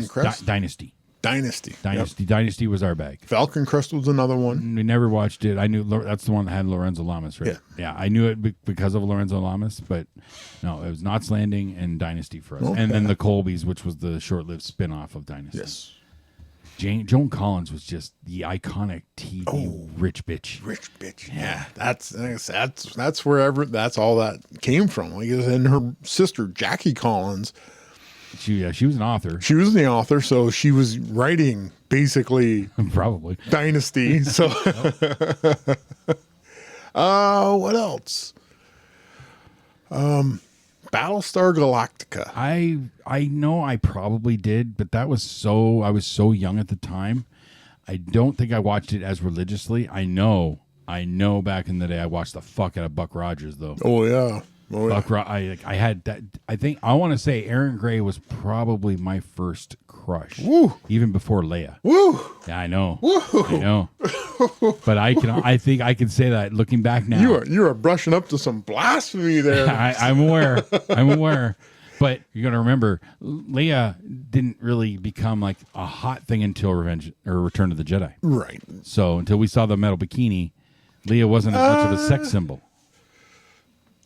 Crest? Dynasty. Dynasty. Dynasty was our bag. Falcon Crest was another one. We never watched it. I knew that's the one that had Lorenzo Lamas, right? Yeah. I knew it because of Lorenzo Lamas, but no, it was Knots Landing and Dynasty for us. Okay. And then the Colbys, which was the short-lived spin-off of Dynasty. Yes. Joan Collins was just the iconic TV rich bitch. Rich bitch. Yeah. That's wherever, that's all that came from. Like, and her sister, Jackie Collins. She was an author. She was the author, so she was writing basically Probably. Dynasty. So What else? Battlestar Galactica. I know I probably did, but I was so young at the time. I don't think I watched it as religiously. I know back in the day I watched the fuck out of Buck Rogers though. Oh yeah. Oh yeah. I had that. I want to say Aaron Gray was probably my first crush. Woo. Even before Leia. Woo. Yeah, I know. Woo. I know. But I think I can say that looking back now. You are brushing up to some blasphemy there. I'm aware. I'm aware. But you got to remember, Leia didn't really become like a hot thing until Return of the Jedi. Right. So until we saw the metal bikini, Leia wasn't as much of a sex symbol.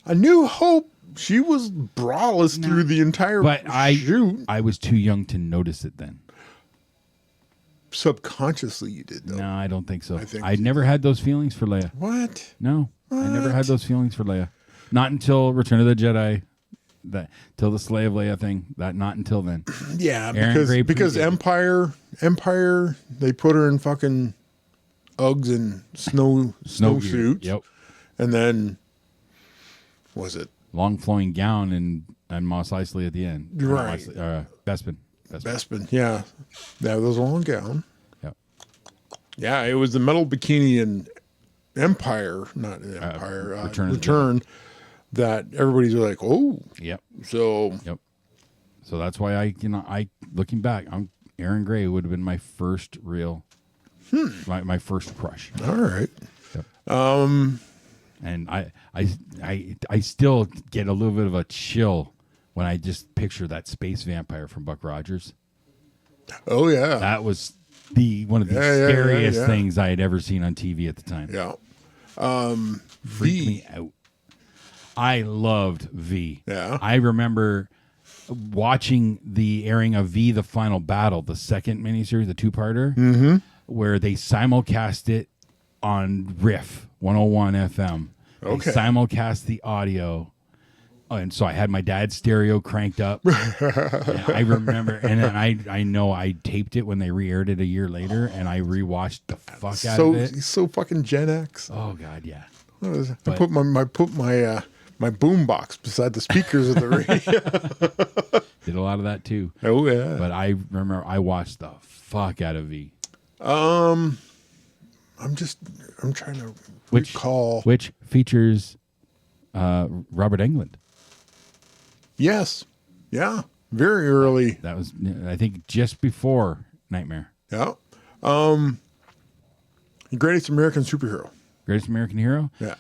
A New Hope, she was braless through the entire shoot. I was too young to notice it then. Subconsciously you did, though. No, I don't think so. I think I never had those feelings for Leia. What? No, I never had those feelings for Leia. Not until Return of the Jedi. Till the Slay of Leia thing. Not until then. Yeah, Aaron because Gray Empire, they put her in fucking Uggs and snowsuits. Yep. And then, was it long flowing gown and Mos Eisley at the end? Right. Bespin. Yeah. That was a long gown. Yep. Yeah, it was the metal bikini in Empire, not Empire, Return. That everybody's like, oh, yep. So that's why I looking back, Aaron Gray would have been my first real, my first crush. All right. Yep. And I still get a little bit of a chill when I just picture that space vampire from Buck Rogers. Oh yeah, that was one of the scariest things I had ever seen on TV at the time. Yeah, freaked me out. I loved V. Yeah. I remember watching the airing of V, The Final Battle, the second miniseries, the two-parter, where they simulcast it on Riff 101 FM. Okay. They simulcast the audio. And so I had my dad's stereo cranked up. And I remember, and then I know I taped it when they re-aired it a year later, and I rewatched the fuck out of it. So fucking Gen X. Oh, God, yeah. I put my boom box beside the speakers of the radio. Did a lot of that too. Oh yeah. But I remember I watched the fuck out of V. I'm trying to recall. Which features Robert Englund. Yes. Yeah. Very early. That was, I think, just before Nightmare. Yeah. Greatest American Superhero. Greatest American Hero? Yeah.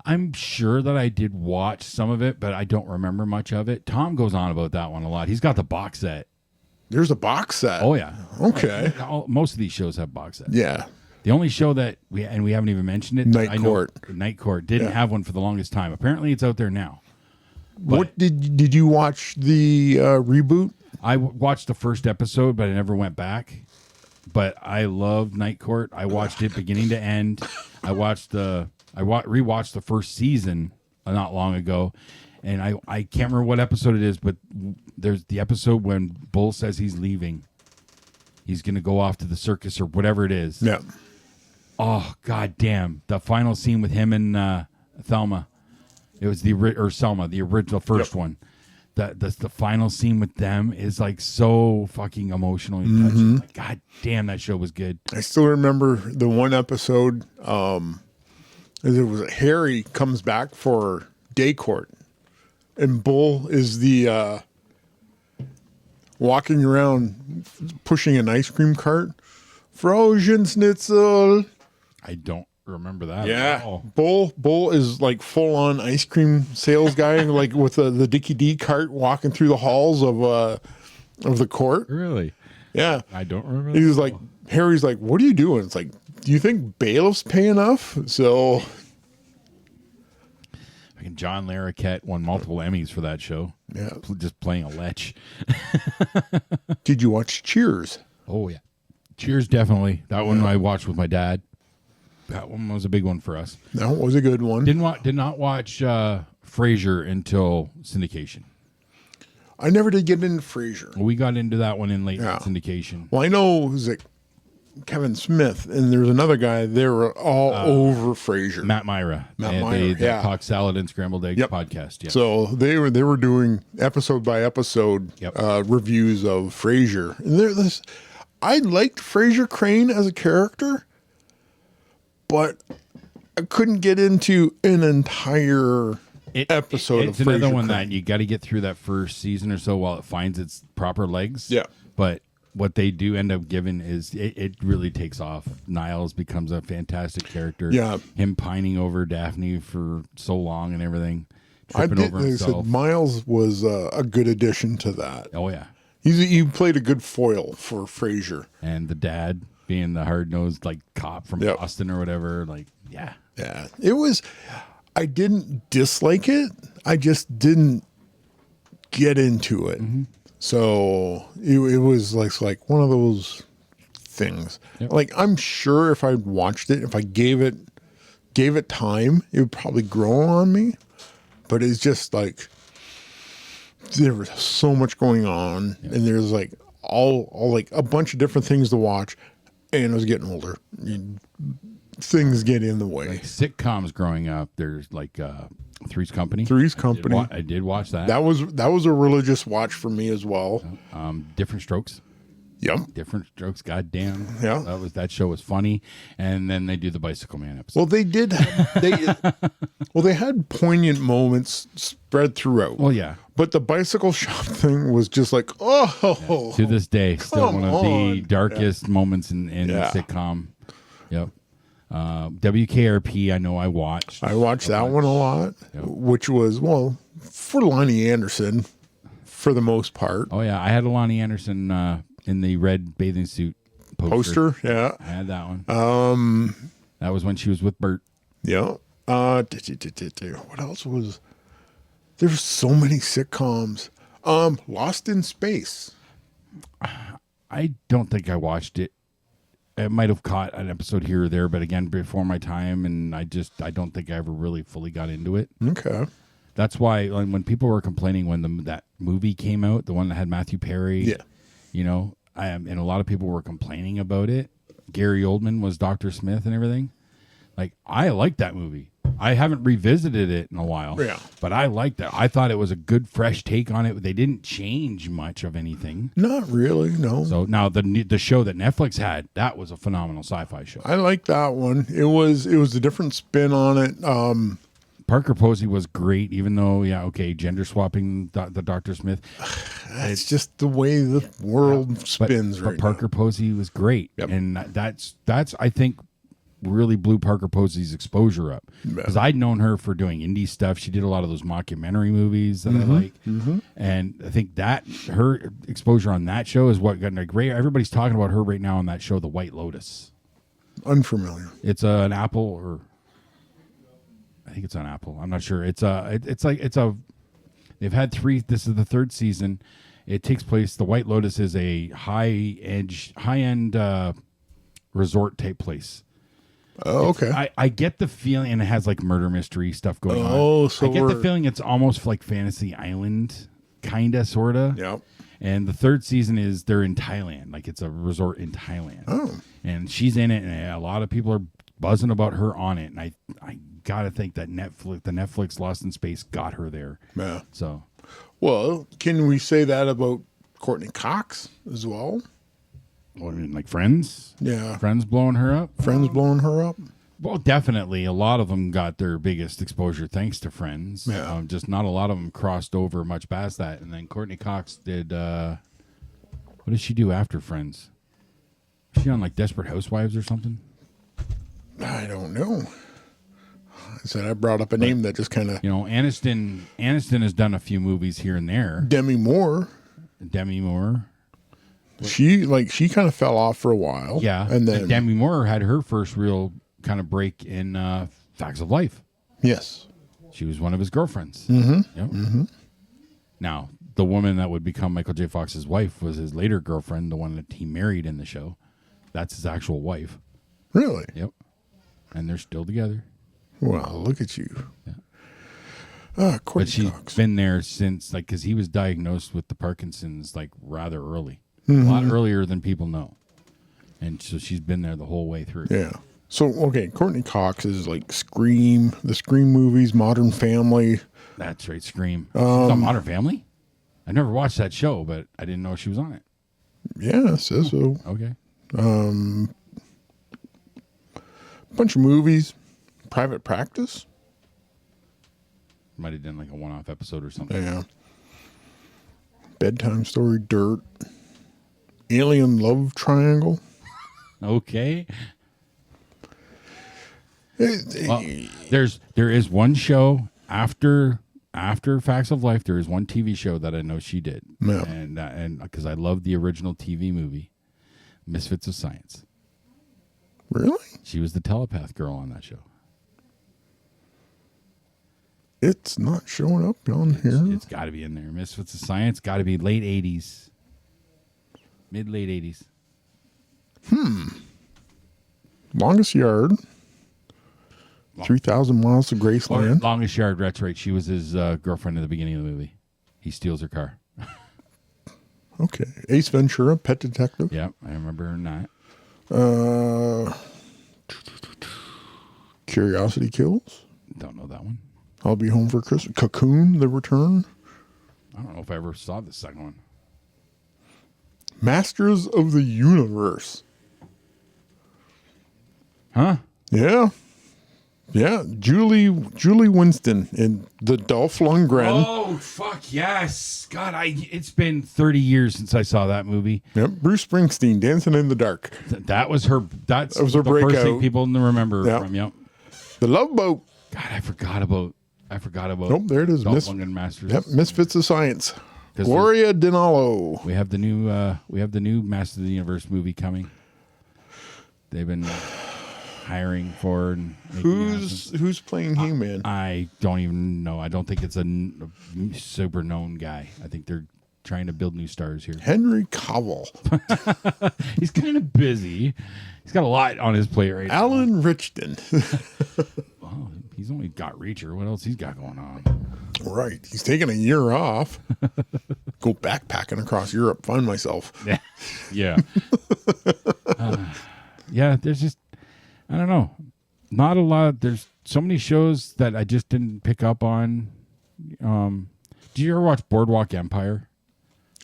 I'm sure that I did watch some of it, but I don't remember much of it. Tom goes on about that one a lot. He's got the box set. There's a box set. Oh, yeah. Okay. Most of these shows have box sets. Yeah. The only show that we haven't even mentioned it. Night Court didn't have one for the longest time. Apparently it's out there now. But what did you watch the reboot? I watched the first episode, but I never went back. But I loved Night Court. I watched it beginning to end. I rewatched the first season not long ago, and I can't remember what episode it is, but there's the episode when Bull says he's leaving. He's going to go off to the circus or whatever it is. Yeah. Oh, god damn. The final scene with him and Thelma. It was Selma, the original first one. The final scene with them is like so fucking emotional and touching. Like, god damn, that show was good. I still remember the one episode. It was Harry comes back for day court, and Bull is the walking around pushing an ice cream cart. Frozen schnitzel. I don't remember that. Yeah, at all. Bull is like full on ice cream sales guy, like with the Dickie D cart walking through the halls of the court. Really? Yeah, I don't remember. He was like, Harry's like, "What are you doing?" It's like, "Do you think bailiffs pay enough?" So, John Larroquette won multiple Emmys for that show. Yeah, just playing a lech. Did you watch Cheers? Oh yeah, Cheers definitely. That one I watched with my dad. That one was a big one for us. That was a good one. Did not watch Frasier until syndication. I never did get into Frasier. We got into that one in late syndication. Well, I know it was like Kevin Smith, and there's another guy. They were all over Frasier. Matt Myra. Matt Myra, The yeah. Cock Salad and Scrambled Eggs Yep. podcast. Yeah. So they were doing episode by episode Yep. reviews of Frasier, and I liked Frasier Crane as a character, but I couldn't get into an entire episode it's of another Frasier one Crane. that you got to get through that first season or so while it finds its proper legs. Yeah. But what they do end up giving is it really takes off. Niles becomes a fantastic character. Yeah. Him pining over Daphne for so long and everything. I Tripping did. over Like I himself. said, Miles was a good addition to that. Oh, yeah. He played a good foil for Frasier. And the dad being the hard-nosed like cop from Yep. Boston or whatever. Like, yeah. Yeah, it was. I didn't dislike it. I just didn't get into it. So it was like one of those things. Yep. Like I'm sure if I watched it, if I gave it time, it would probably grow on me. But it's just like there was so much going on, and there's like all like a bunch of different things to watch, and I was getting older. Things get in the way. Like sitcoms growing up, there's like Three's Company. Three's Company. I did watch that. That was a religious watch for me as well. Different Strokes. Yep. Different Strokes. Goddamn. Yeah. That show was funny. And then they do the Bicycle Man episode. Well, they did. They had poignant moments spread throughout. Well, yeah. But the bicycle shop thing was just like, oh, To this day, still come one of the on. darkest moments in Yeah. the sitcom. Yep. WKRP, I know I watched. I watched that one a lot, which was for Lonnie Anderson, for the most part. Oh yeah, I had a Lonnie Anderson in the red bathing suit Poster, yeah, I had that one. That was when she was with Bert. yeah. What else was? There's so many sitcoms. Lost in Space. I don't think I watched it. I might have caught an episode here or there, but again, before my time, and I don't think I ever really fully got into it. Okay. That's why when people were complaining when that movie came out, the one that had Matthew Perry, Yeah. you know, and a lot of people were complaining about it. Gary Oldman was Dr. Smith and everything. Like, I liked that movie. I haven't revisited it in a while, Yeah. but I liked it. I thought it was a good, fresh take on it. They didn't change much of anything. Not really, no. So now the show that Netflix had, that was a phenomenal sci-fi show. I like that one. It was a different spin on it. Parker Posey was great, even though, gender swapping the Dr. Smith. It's just the way the world spins but right Parker Posey was great. Yep. And that's I think really blew Parker Posey's exposure up. Because I'd known her for doing indie stuff. She did a lot of those mockumentary movies that I like. And I think that her exposure on that show is what got her great. Everybody's talking about her right now on that show, The White Lotus. now. Unfamiliar. It's an Apple, or I think it's on Apple. I'm not sure. They've had 3. This is the 3rd season. It takes place. The White Lotus is a high end resort type place. Oh, okay. I get the feeling, and it has like murder mystery stuff going on. Oh, so I get the we're- feeling it's almost like Fantasy Island, kinda, sorta. Yep. And the 3rd season is they're in Thailand, like it's a resort in Thailand. Oh. And she's in it, and a lot of people are buzzing about her on it. And I gotta think that the Netflix Lost in Space got her there. Yeah. So Well, can we say that about Courtney Cox as well? what do you mean, like Friends? Yeah. Friends blowing her up? Friends blowing her up? Well, definitely. A lot of them got their biggest exposure thanks to Friends. Yeah. Just not a lot of them crossed over much past that. And then Courtney Cox did, what did she do after Friends? Was she on like Desperate Housewives or something? I don't know. I said I brought up a name that just kind of You know, Aniston has done a few movies here and there. Demi Moore. Demi Moore. She kind of fell off for a while. Yeah. And then Demi Moore had her first real kind of break in Facts of Life. yes. She was one of his girlfriends. Mm-hmm. Yep. Mm-hmm. Now, the woman that would become Michael J. Fox's wife was his later girlfriend, the one that he married in the show. That's his actual wife. Really? Yep. And they're still together. Well, look at you. Yeah. Courtney But she's Cox. been there since, like, because he was diagnosed with the Parkinson's, like, rather early. Mm-hmm. A lot earlier than people know. And so she's been there the whole way through. Yeah. So, okay, Courtney Cox is like Scream, the Scream movies, Modern Family. That's right, Scream. She's on Modern Family? I never watched that show, but I didn't know she was on it. Yeah, it says so. Okay. Bunch of movies. Private Practice. Might have done like a one-off episode or something. Yeah. Bedtime Story, Dirt. Alien Love Triangle. Okay. Eh, Well, there is one show after Facts of Life. There is one TV show that I know she did, Yeah. and because I love the original TV movie, Misfits of Science. Really? She was the telepath girl on that show. It's not showing up on here. It's got to be in there. Misfits of Science got to be late 80s, mid-late 80s. Longest Yard. 3,000 Miles to Graceland. Longest Yard. That's right. She was his girlfriend in the beginning of the movie. He steals her car. Okay. Ace Ventura, Pet Detective. Yep, I remember her not. Curiosity Kills. Don't know that one. I'll Be Home for Christmas. Cocoon, The Return. I don't know if I ever saw the second one. Masters of the Universe. Huh? Yeah. Yeah. Julie Winston and the Dolph Lundgren. Oh, fuck yes. God, it's been 30 years since I saw that movie. Yep. Bruce Springsteen, Dancing in the Dark. That was her. That was her the first thing breakout. people remember Yep. from. Yep. The Love Boat. God, I forgot about. Nope, there it is. Dolph Lundgren Masters. Yep. Misfits of Science. 'Cause Gloria Dinallo. We have the new. Masters of the Universe movie coming. They've been hiring for and making announcements. Who's playing He-Man? I don't even know. I don't think it's a super known guy. I think they're trying to build new stars here. Henry Cavill. He's kind of busy. He's got a lot on his plate right now. Alan Richton. Well, he's only got Reacher. What else he's got going on? Right. He's taking a year off. Go backpacking across Europe. Find myself. Yeah. Yeah. Yeah, there's just, I don't know. Not a lot. There's so many shows that I just didn't pick up on. Did you ever watch Boardwalk Empire?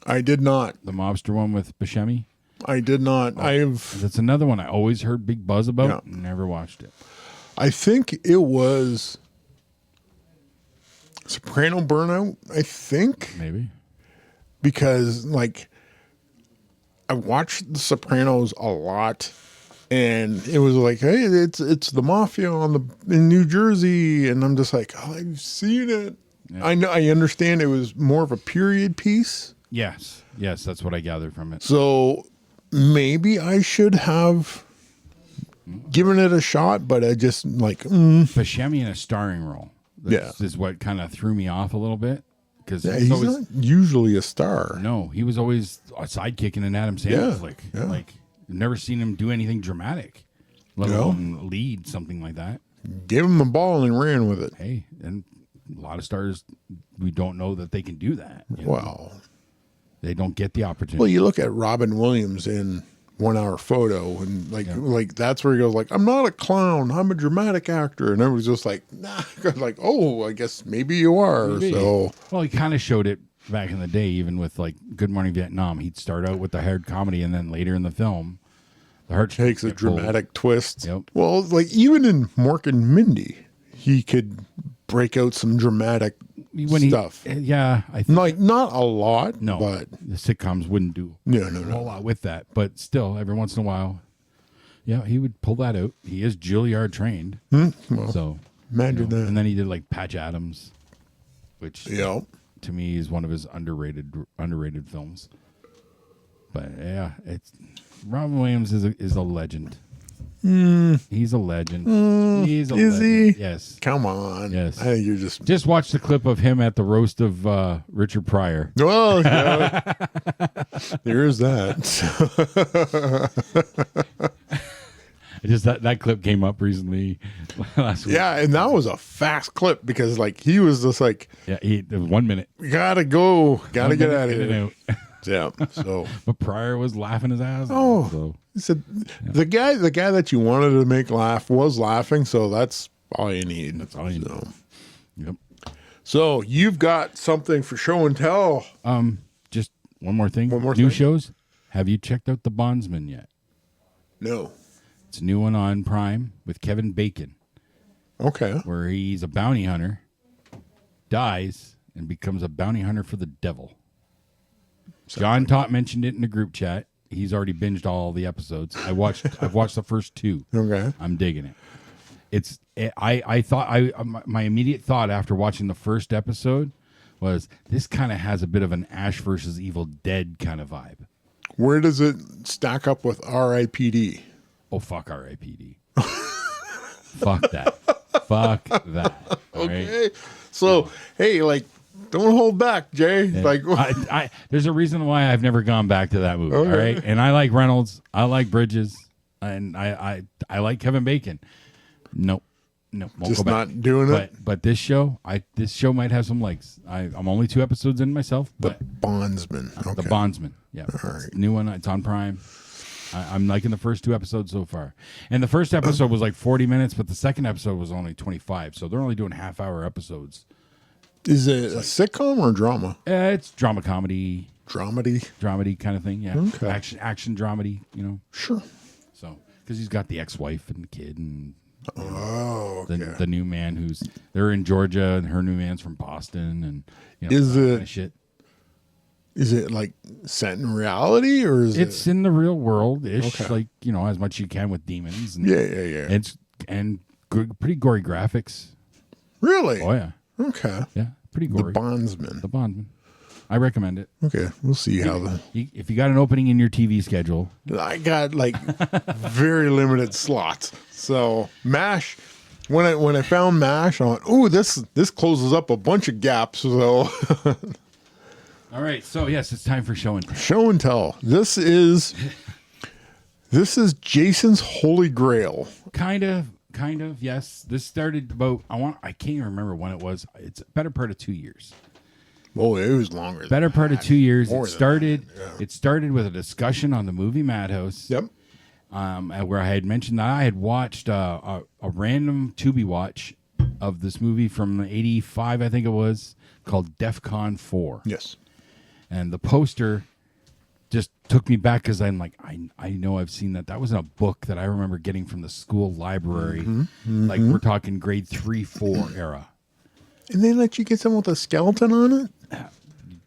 I did not. The mobster one with Buscemi? I did not. That's another one I always heard big buzz about. Yeah. Never watched it. I think it was Soprano Burnout, I think. Maybe. Because, like, I watched The Sopranos a lot. And it was like, hey, it's the mafia in New Jersey. And I'm just like, oh, I've seen it. Yeah. I understand it was more of a period piece. Yes, that's what I gathered from it. So maybe I should have given it a shot, but I just Buscemi in a starring role. This is what kind of threw me off a little bit. Because he's not usually a star. No, he was always a sidekick in an Adam Sandler flick. Yeah. Like, I've never seen him do anything dramatic, let alone lead something like that. Gave him the ball and ran with it. Hey, and a lot of stars, we don't know that they can do that. You know? Well, they don't get the opportunity. well, you look at Robin Williams in 1 Hour Photo, and like that's where he goes like, I'm not a clown, I'm a dramatic actor, and everybody's just like, nah, like, oh, I guess maybe you are. Maybe. So, well, he kind of showed it back in the day, even with like Good Morning Vietnam. He'd start out with the hard comedy, and then later in the film, the heart takes a dramatic twist. Yep. Well, like even in Mork and Mindy, he could break out some dramatic stuff. I think Like not a lot, no, but the sitcoms wouldn't do no. a whole lot with that. But still, every once in a while, yeah, he would pull that out. He is Juilliard trained, Well, so imagine that. And then he did like Patch Adams, which Yeah. to me is one of his underrated films. But yeah, it's Robin Williams is a legend. He's a legend. He's a Is legend. he? Yes. Come on. Yes. I think you're just. Just watch the clip of him at the roast of Richard Pryor. Well, yeah. There is that. Just that clip came up recently last week. Yeah, and that was a fast clip because like he was just like, Yeah, it was 1 minute. we gotta go, gotta get out of In here. and Yeah. So But Pryor was laughing his ass off. Oh. So. he said the guy that you wanted to make laugh was laughing, so that's all you need. That's all you need. So. Yep. So you've got something for show and tell. Just one more thing. One more New thing? shows. Have you checked out The Bondsman yet? No. It's a new one on Prime with Kevin Bacon, Okay. where he's a bounty hunter, dies, and becomes a bounty hunter for the devil. JohnTott mentioned it in the group chat. He's already binged all the episodes. I've watched the first 2. Okay. I'm digging it. My immediate thought after watching the first episode was this kind of has a bit of an Ash versus Evil Dead kind of vibe. Where does it stack up with R.I.P.D.? Oh, fuck R.I.P.D. Fuck that. Fuck that. All right? Okay. So, hey, like, don't hold back, Jay. Like, There's a reason why I've never gone back to that movie. Okay. All right. And I like Reynolds. I like Bridges. And I like Kevin Bacon. Nope. Won't just go back. not doing it. But this show might have some legs. I'm only 2 episodes in myself. But Bondsman. Okay. The Bondsman. Yeah. All right. It's a new one. It's on Prime. I'm liking the first 2 episodes so far. And the first episode was like 40 minutes, but the second episode was only 25. So they're only doing half-hour episodes. Is it a sitcom or drama? It's drama comedy, Dramedy? kind of thing. Yeah. Okay. Action dramedy, Sure. So, because he's got the ex-wife and the kid and Oh, okay. the new man they're in Georgia and her new man's from Boston and Is that it- kind of shit. Is it like set in reality or is It's in the real world ish, Okay. like as much you can with demons. And Yeah. and good, pretty gory graphics. Really? Oh yeah, Okay. yeah, pretty The gory. Bondsman. The Bondsman. I recommend it. Okay. We'll see how If you got an opening in your TV schedule, I got like very limited slots. So MASH, when I found MASH, I went, "Ooh, this closes up a bunch of gaps." So all right. So yes, it's time for show and tell. show and tell. This is Jason's Holy Grail. Kind of. Yes, this started about. I can't even remember when it was. It's a better part of 2 years. Oh, it was longer. Better than part that. of 2 years. More It than started. that, yeah. It started with a discussion on the movie Madhouse. Yep. Where I had mentioned that I had watched a random Tubi watch of this movie from '85, I think it was, called DEFCON 4. Yes. And the poster just took me back because I'm like, I know I've seen that. That was in a book that I remember getting from the school library. Like we're talking grade 3, 4 era. And they let you get something with a skeleton on it?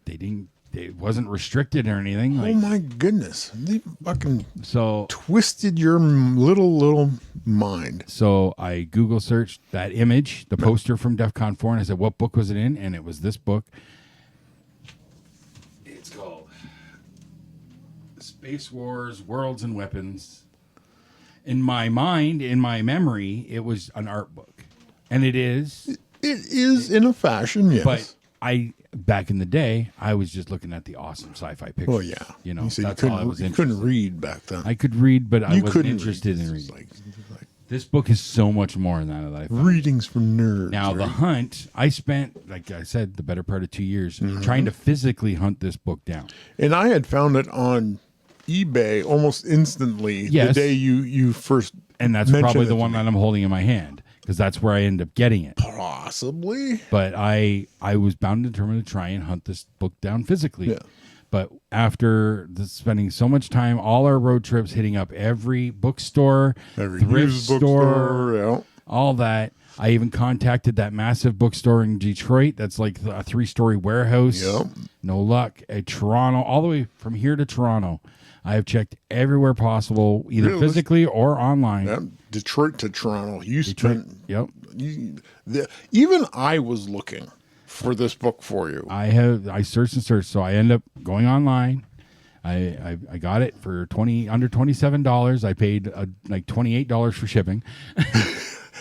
They didn't. It wasn't restricted or anything. Like, Oh my goodness. They fucking so twisted your little mind. So I Google searched that image, the poster from DEFCON 4, and I said, what book was it in? And it was this book. It's called Space Wars, Worlds and Weapons. In my mind, in my memory, it was an art book. And it is. It is in a fashion, yes. But back in the day, I was just looking at the awesome sci-fi pictures. Well, yeah. You said that's all I was you interested couldn't read back then. I could read, but I you wasn't couldn't interested read. in It's reading. like This book is so much more than that I found. readings for nerds. Now, The right? hunt, I spent, like I said, the better part of 2 years Mm-hmm. trying to physically hunt this book down. And I had found it on eBay almost instantly the Yes. day you first And that's mentioned probably it the to one me. that I'm holding in my hand because that's where I ended up getting it. Possibly. But I was bound and determined to try and hunt this book down physically. Yeah. But after spending so much time, all our road trips, hitting up every bookstore, Every thrift used store, bookstore, yeah. all that. I even contacted that massive bookstore in Detroit that's like a 3-story warehouse. Yep. No luck. At Toronto, all the way from here to Toronto, I have checked everywhere possible, either Really? physically or online. Yeah, Detroit to Toronto. You Detroit. spent Yep. even I was looking for this book for you. I searched and searched, so I end up going online. I got it for under $27. I paid like $28 for shipping.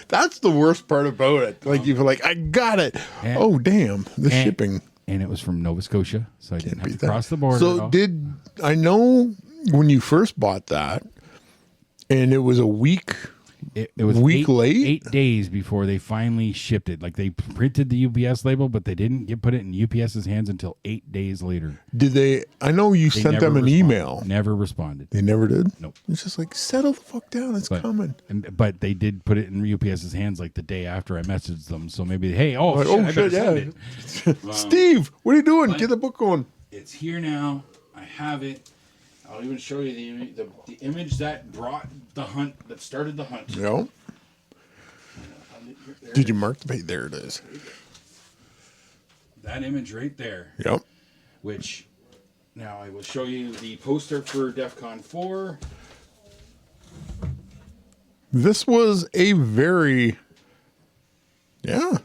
That's the worst part about it. Like you feel like I got it. And- Oh damn, the and- shipping. And it was from Nova Scotia, so I didn't have Beat to that. cross the border. at So all. did I know when you first bought that, and it was a week It was Week late? 8 days before they finally shipped it. Like they printed the UPS label, but they didn't put it in UPS's hands until 8 days later. Did they? I know you They sent never them an responded. email. Never responded. They never did? Nope. It's just like, settle the fuck down. It's coming. But they did put it in UPS's hands like the day after I messaged them. So maybe, hey, Like, I better send it. Steve, what are you doing? Get the book going. It's here now. I have it. I'll even show you the image that brought the hunt, that started the hunt. Yep. Did you mark the page? There it is. That image right there. Yep. Which, now I will show you the poster for DEF CON 4. This was a very,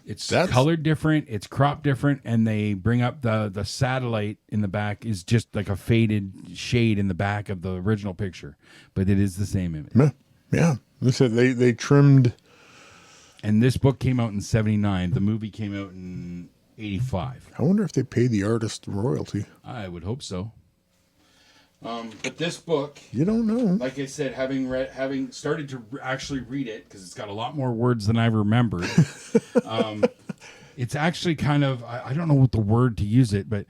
It's colored different, it's cropped different, and they bring up the satellite in the back is just like a faded shade in the back of the original picture, but it is the same image. Yeah. They said they trimmed. And this book came out in 79. The movie came out in 85. I wonder if they paid the artist royalty. I would hope so. But this book, You don't know. like I said, having started to actually read it, because it's got a lot more words than I remembered. It's actually kind of, I don't know what the word to use it, but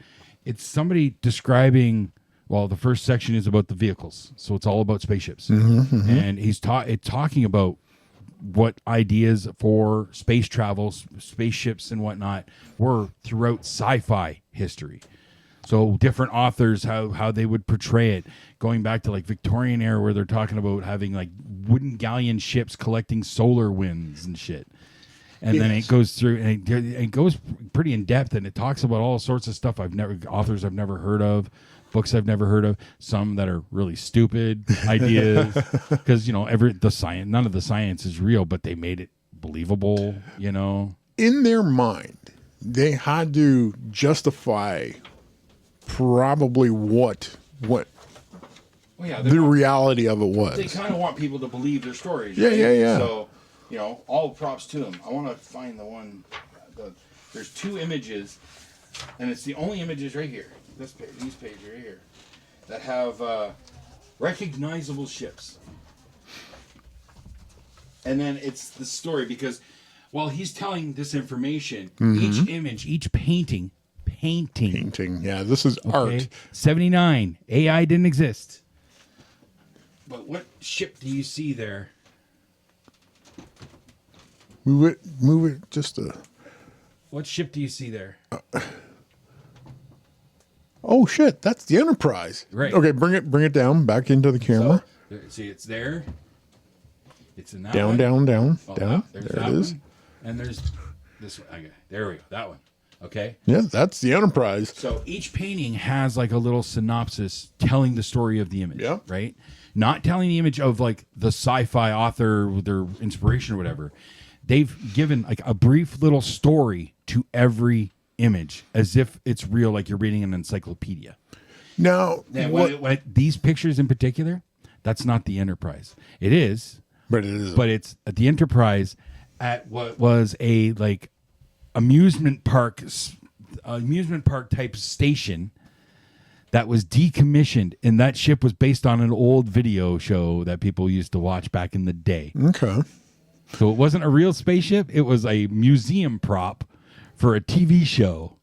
it's somebody describing, well, the first section is about the vehicles. So it's all about spaceships. And he's talking about what ideas for space travel, spaceships and whatnot were throughout sci-fi history. So different authors, how they would portray it, going back to like Victorian era, where they're talking about having like wooden galleon ships collecting solar winds and shit. And then it goes through, and it goes pretty in depth, and it talks about all sorts of stuff authors I've never heard of, books I've never heard of, some that are really stupid ideas, because none of the science is real, but they made it believable. In their mind, they had to justify probably what Well, yeah, the reality of it was. they kind of want people to believe their stories. Yeah, right? yeah. So, all props to them. I want to find the one. There's two images, and it's the only images right here. These pages right here that have recognizable ships. And then it's the story, because while he's telling this information, each image, each painting. Yeah, this is art. 79. AI didn't exist. But what ship do you see there? Move it just a. What ship do you see there? Oh shit, that's the Enterprise. Right. Okay, bring it down back into the camera. See, it's there. It's in that Down, one. down, down, Oh, down. there's There that it is. one. And there's this one. Okay, there we go. That one. Okay. Yeah, that's the Enterprise. So each painting has like a little synopsis telling the story of the image. Yeah. Right? Not telling the image of like the sci-fi author with their inspiration or whatever. They've given like a brief little story to every image as if it's real, like you're reading an encyclopedia. Now, And what? these pictures in particular, that's not the Enterprise. It is, But it is. but it's at the Enterprise at what was a like amusement park type station that was decommissioned, and that ship was based on an old video show that people used to watch back in the day. Okay. So it wasn't a real spaceship, it was a museum prop for a TV show.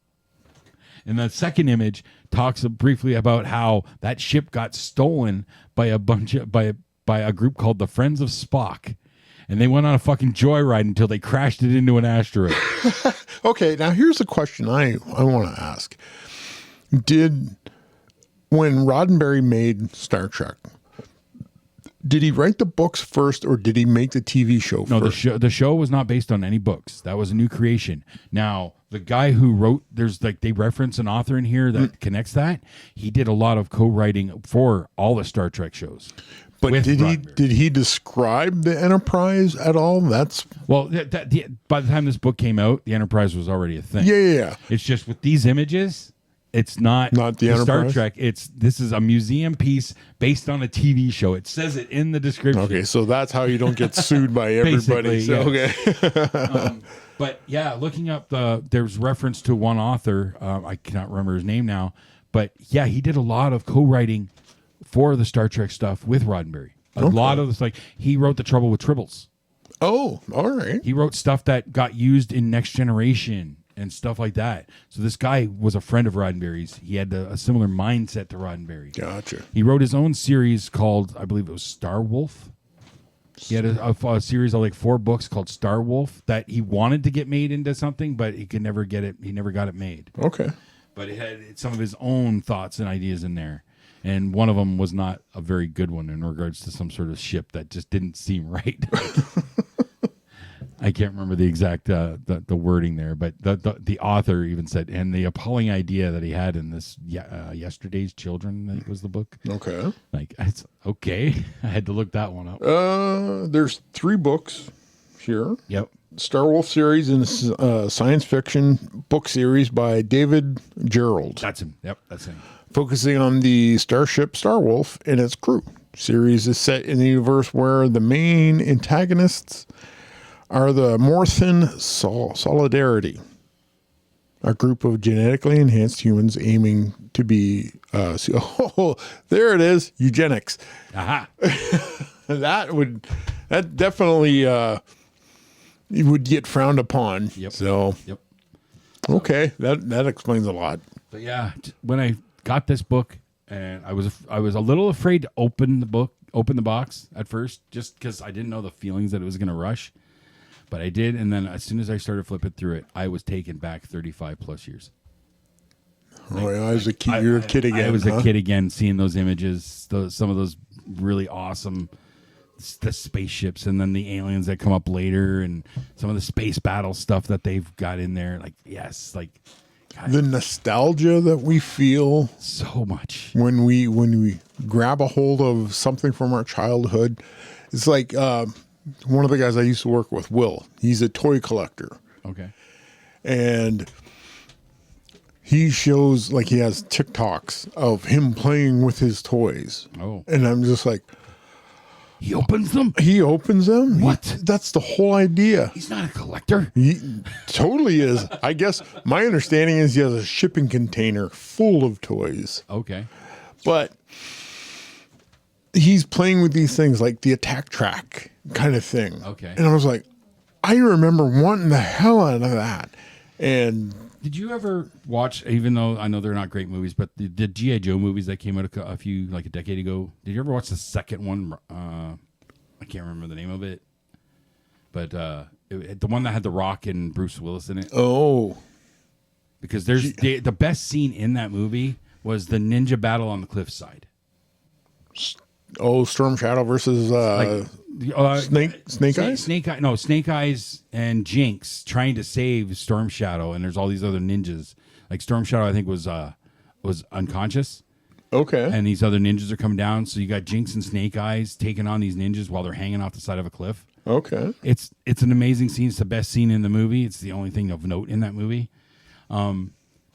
And the second image talks briefly about how that ship got stolen by a group called the Friends of Spock. And they went on a fucking joyride until they crashed it into an asteroid. Okay, now here's a question I want to ask. When Roddenberry made Star Trek, did he write the books first, or did he make the TV show first? No, the show was not based on any books. That was a new creation. Now, the guy who wrote, they reference an author in here that connects that. He did a lot of co-writing for all the Star Trek shows. But did he describe the Enterprise at all? That's Well, by the time this book came out, the Enterprise was already a thing. yeah. It's just with these images, it's not the Star Enterprise? Trek. This is a museum piece based on a TV show. It says it in the description. Okay, so that's how you don't get sued by everybody. Basically, So, okay. But yeah, looking up there's reference to one author. I cannot remember his name now, but yeah, he did a lot of co-writing for the Star Trek stuff with Roddenberry. A lot of this, like he wrote The Trouble with Tribbles Oh, all right. He wrote stuff that got used in Next Generation and stuff like that. So this guy was a friend of Roddenberry's. He had a similar mindset to Roddenberry. Gotcha. He wrote his own series called, I believe it was Star Wolf. He had a series of like 4 books called Star Wolf that he wanted to get made into something, but he could never get it. He never got it made. Okay. But it had some of his own thoughts and ideas in there. And one of them was not a very good one in regards to some sort of ship that just didn't seem right. I can't remember the exact the wording there, but the author even said, and the appalling idea that he had in this Yesterday's Children, I think was the book. Okay. Like, it's okay. I had to look that one up. There's 3 books here. Yep. Star Wolf series and science fiction book series by David Gerald. That's him. Yep, that's him. Focusing on the starship Star Wolf and its crew. Series is set in the universe where the main antagonists are the Morthan Solidarity, a group of genetically enhanced humans aiming to be, there it is, eugenics. Aha. that definitely would get frowned upon. Yep. So, Yep. okay, that explains a lot. But yeah, when I got this book, and I was a little afraid to open the box at first, just because I didn't know the feelings that it was going to rush. But I did, and then as soon as I started flipping through it, I was taken back 35 plus years. I was a kid. You're a kid again. I was a kid again, seeing those images, some of those really awesome the spaceships, and then the aliens that come up later, and some of the space battle stuff that they've got in there. Like, yes, like God, the nostalgia that we feel so much when we grab a hold of something from our childhood. It's like one of the guys I used to work with, Will. He's a toy collector. Okay. And he shows, like, he has TikToks of him playing with his toys. Oh. And I'm just like, he opens them? He opens them? What? That's the whole idea. He's not a collector. He totally is. I guess my understanding is he has a shipping container full of toys. Okay. But he's playing with these things like the attack track kind of thing. Okay. And I was like, I remember wanting the hell out of that. And did you ever watch, even though I know they're not great movies, but the G.I. Joe movies that came out a decade ago? Did you ever watch the second one? I can't remember the name of it. But the one that had The Rock and Bruce Willis in it. Oh. Because there's the best scene in that movie was the ninja battle on the cliffside. Oh, Storm Shadow versus Snake Eyes? Snake Eyes and Jinx trying to save Storm Shadow, and there's all these other ninjas. Like Storm Shadow, I think was unconscious. Okay. And these other ninjas are coming down, so you got Jinx and Snake Eyes taking on these ninjas while they're hanging off the side of a cliff. Okay. It's an amazing scene. It's the best scene in the movie. It's the only thing of note in that movie.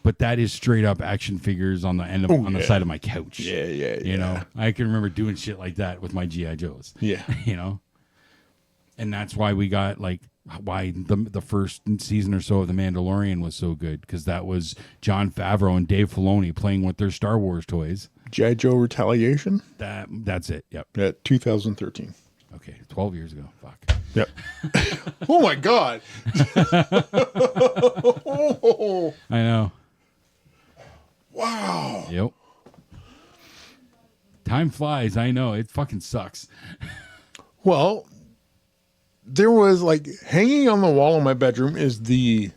But that is straight up action figures on the end of the side of my couch. Yeah. You know, I can remember doing shit like that with my G.I. Joes. Yeah. You know, and that's why we got why the first season or so of The Mandalorian was so good, because that was Jon Favreau and Dave Filoni playing with their Star Wars toys. G.I. Joe Retaliation? That's it. Yep. Yeah, 2013. Okay, 12 years ago. Fuck. Yep. Oh my God. I know. Wow. Yep. Time flies. I know. It fucking sucks. Well, there was hanging on the wall in my bedroom is the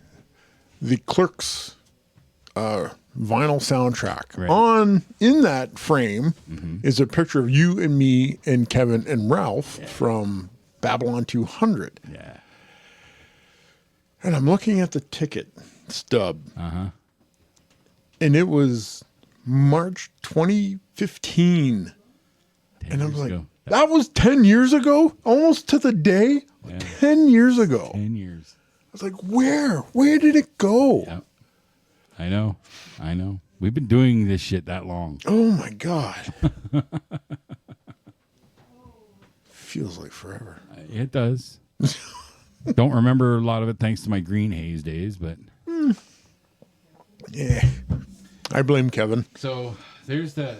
Clerks vinyl soundtrack. Right. In that frame is a picture of you and me and Kevin and Ralph from Babylon 200. Yeah. And I'm looking at the ticket stub. Uh-huh. And it was March 2015. And I was like, that was 10 years ago? Almost to the day? Yeah. 10 years ago. 10 years. I was like, where? Where did it go? Yep. I know. We've been doing this shit that long. Oh, my God. Feels like forever. It does. Don't remember a lot of it thanks to my green haze days, but... Yeah. I blame Kevin. So There's the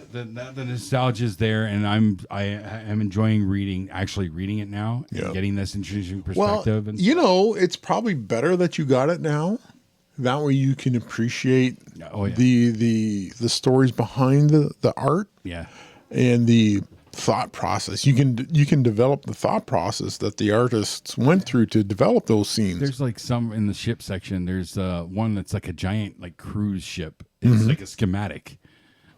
nostalgia's there, and I am enjoying actually reading it now, Yeah. and getting this interesting Well, perspective. And you know, it's probably better that you got it now. That way you can appreciate the stories behind the art yeah, and the thought process. You can develop the thought process that the artists went through to develop those scenes. there's like some in the ship section. There's one that's like a giant like cruise ship. It's like a schematic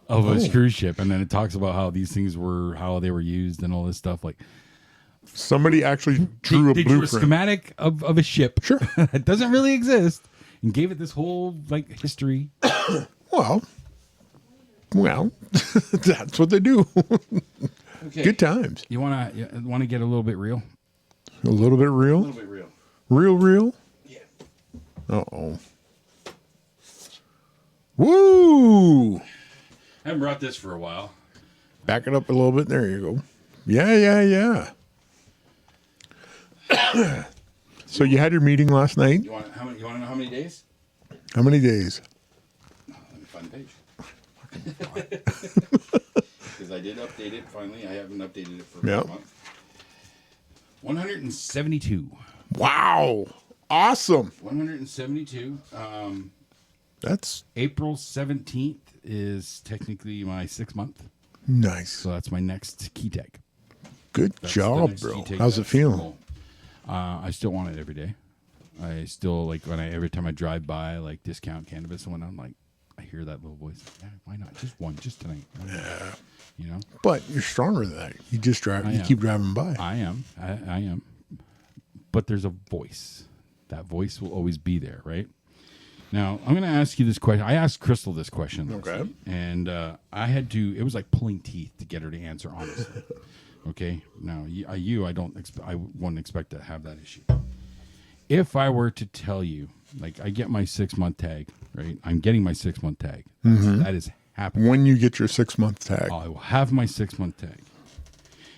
of a cruise ship, and then it talks about how these things how they were used and all this stuff. Like Somebody actually drew they a drew a blueprint. schematic of a ship. Sure. That doesn't really exist, and gave it this whole like history. Well, that's what they do. Okay. Good times. You wanna get a little bit real? A little bit real. A little bit real. Real. Yeah. Uh-oh. Woo! I haven't brought this for a while. Back it up a little bit. There you go. Yeah. So you had your meeting last night. You want to know how many days? How many days? Let me find the page. Because I did update it finally. I haven't updated it for Yep. a month. 172. Wow. Awesome. 172. That's April 17th is technically my 6th month. nice. So that's my next key tech. Good That's the job, next bro. key tech. How's it That's feeling? cool. I still want it every day. I still like every time I drive by like Discount Cannabis and when I'm like, I hear that little voice. Yeah, why not? Just one, just tonight. Yeah. You know? But you're stronger than that. You just drive. I You am. keep driving by. I am. I am. But there's a voice. That voice will always be there, right? Now, I'm going to ask you this question. I asked Crystal this question. last Okay. night, and I had to, it was like pulling teeth to get her to answer honestly. Okay? Now, I wouldn't expect to have that issue. If I were to tell you, like, I get my 6-month tag, right? I'm getting my 6-month tag. That is happening. When you get your 6-month tag. I will have my 6-month tag.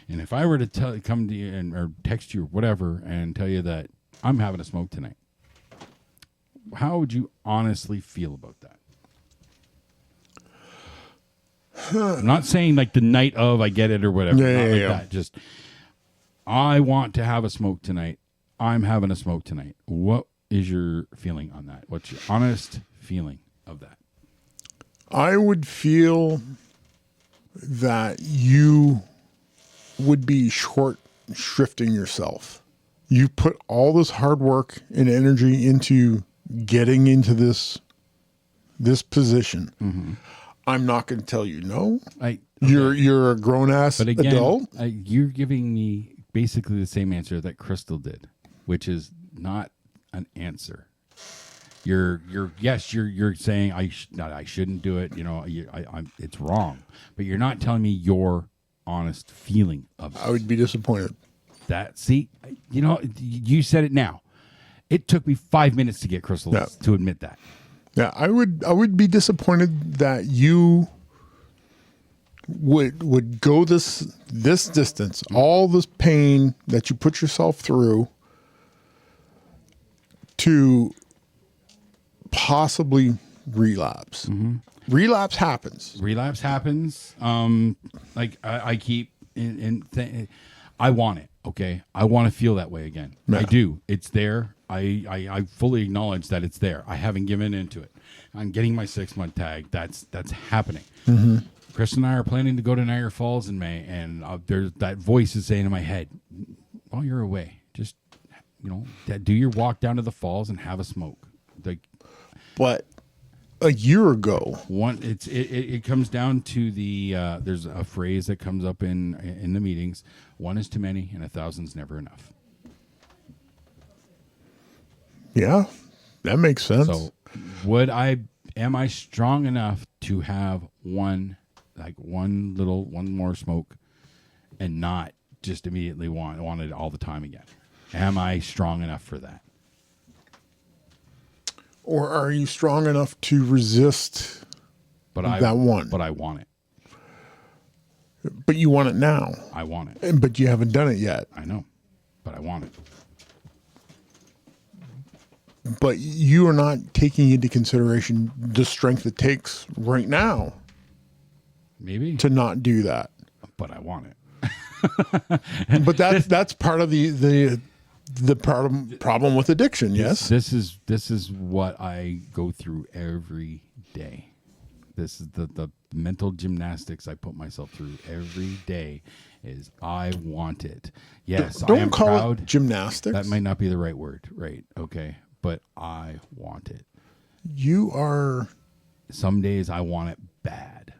And if I were to come to you or text you or whatever and tell you that I'm having a smoke tonight, how would you honestly feel about that? I'm not saying like the night of I get it or whatever. Yeah, not yeah, like yeah. that. Just I want to have a smoke tonight. I'm having a smoke tonight. What is your feeling on that? What's your honest feeling of that? I would feel that you would be short shrifting yourself. You put all this hard work and energy into getting into this position. Mm-hmm. I'm not going to tell you no. Okay. You're a grown ass But again, adult. you're giving me basically the same answer that Crystal did, which is not an answer. You're saying I shouldn't do it. You know, it's wrong, but you're not telling me your honest feeling of it. I would be disappointed. That. See, you know, you said it now. It took me 5 minutes to get Crystal Yeah. to admit that. Yeah, I would be disappointed that you would go this distance, all this pain that you put yourself through to possibly relapse. Relapse happens. Relapse happens. Like I keep I want it. Okay, I want to feel that way again. Yeah. I do. It's there. I fully acknowledge that it's there. I haven't given into it. I'm getting my 6-month tag. That's happening. Chris and I are planning to go to Niagara Falls in May, and there's that voice is saying in my head, "While you're away, just do your walk down to the falls and have a smoke." Like, But a year ago, it comes down to the there's a phrase that comes up in the meetings: 1 is too many, and 1,000's never enough. yeah, that makes sense. So, am I strong enough to have one more smoke, and not just immediately want it all the time again? Am I strong enough for that? Or are you strong enough to resist that one? But I want it. But you want it now. I want it. But you haven't done it yet. I know, but I want it. But you are not taking into consideration the strength it takes right now Maybe. to not do that. But I want it. But that's part of the problem with addiction. Yes. This is what I go through every day. This is the mental gymnastics I put myself through every day. Is I want it. Yes, Don't I am call proud. it gymnastics. That might not be the right word, right? Okay, but I want it. You are. Some days I want it bad.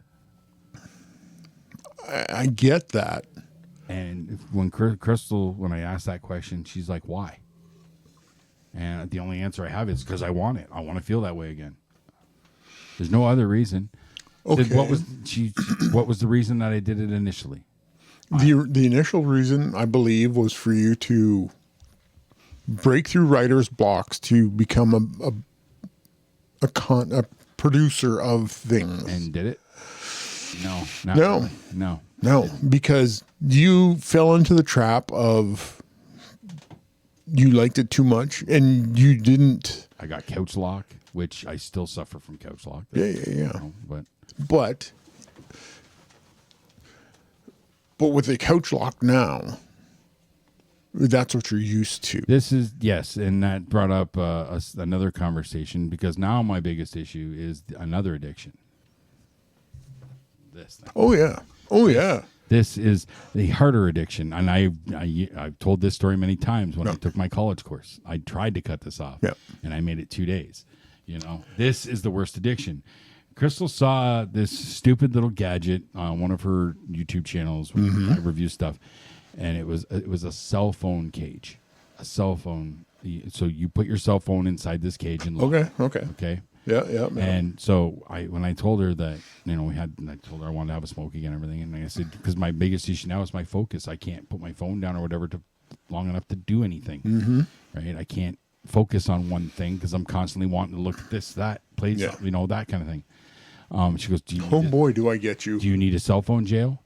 I get that. And when Crystal, when I asked that question, she's like, "Why?" And the only answer I have is because I want it. I want to feel that way again. There's no other reason. Okay. What was the reason that I did it initially? The initial reason, I believe, was for you to break through writer's blocks to become a producer of things. And did it? No. Not No. really. No. No, because you fell into the trap of you liked it too much and you didn't. I got couch lock, which I still suffer from couch lock. Yeah. You know, But with the couch lock now, that's what you're used to. this is, yes, and that brought up another conversation because now my biggest issue is another addiction. This thing. Oh yeah. This is the harder addiction, and I've told this story many times when I took my college course. I tried to cut this off, and I made it 2 days. You know, this is the worst addiction. Crystal saw this stupid little gadget on one of her YouTube channels where I review stuff, and it was a cell phone cage, a cell phone. So you put your cell phone inside this cage and lock. Okay. Yeah. And so when I told her that, you know, I told her I wanted to have a smoke again and everything. And I said, because my biggest issue now is my focus. I can't put my phone down or whatever long enough to do anything. Right. I can't focus on one thing because I'm constantly wanting to look at this, that place, you know, that kind of thing. She goes, do I get you. Do you need a cell phone jail?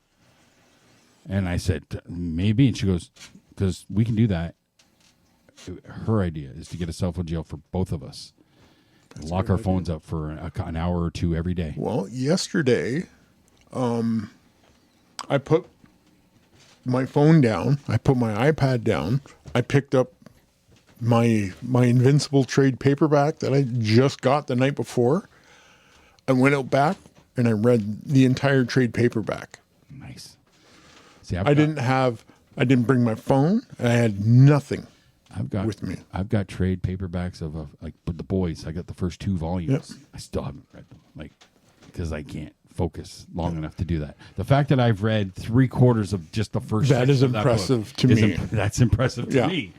And I said, maybe. And she goes, because we can do that. Her idea is to get a cell phone jail for both of us. Lock our phones up for an hour or two every day. Well, yesterday, I put my phone down. I put my iPad down. I picked up my Invincible trade paperback that I just got the night before. I went out back and I read the entire trade paperback. Nice. See, I didn't bring my phone. I had nothing. With me. I've got trade paperbacks of like with the boys. I got the first 2 volumes. Yep. I still haven't read them, because I can't focus long enough to do that. The fact that I've read 3/4 of just the first that is section of impressive that to book me. That's impressive to me.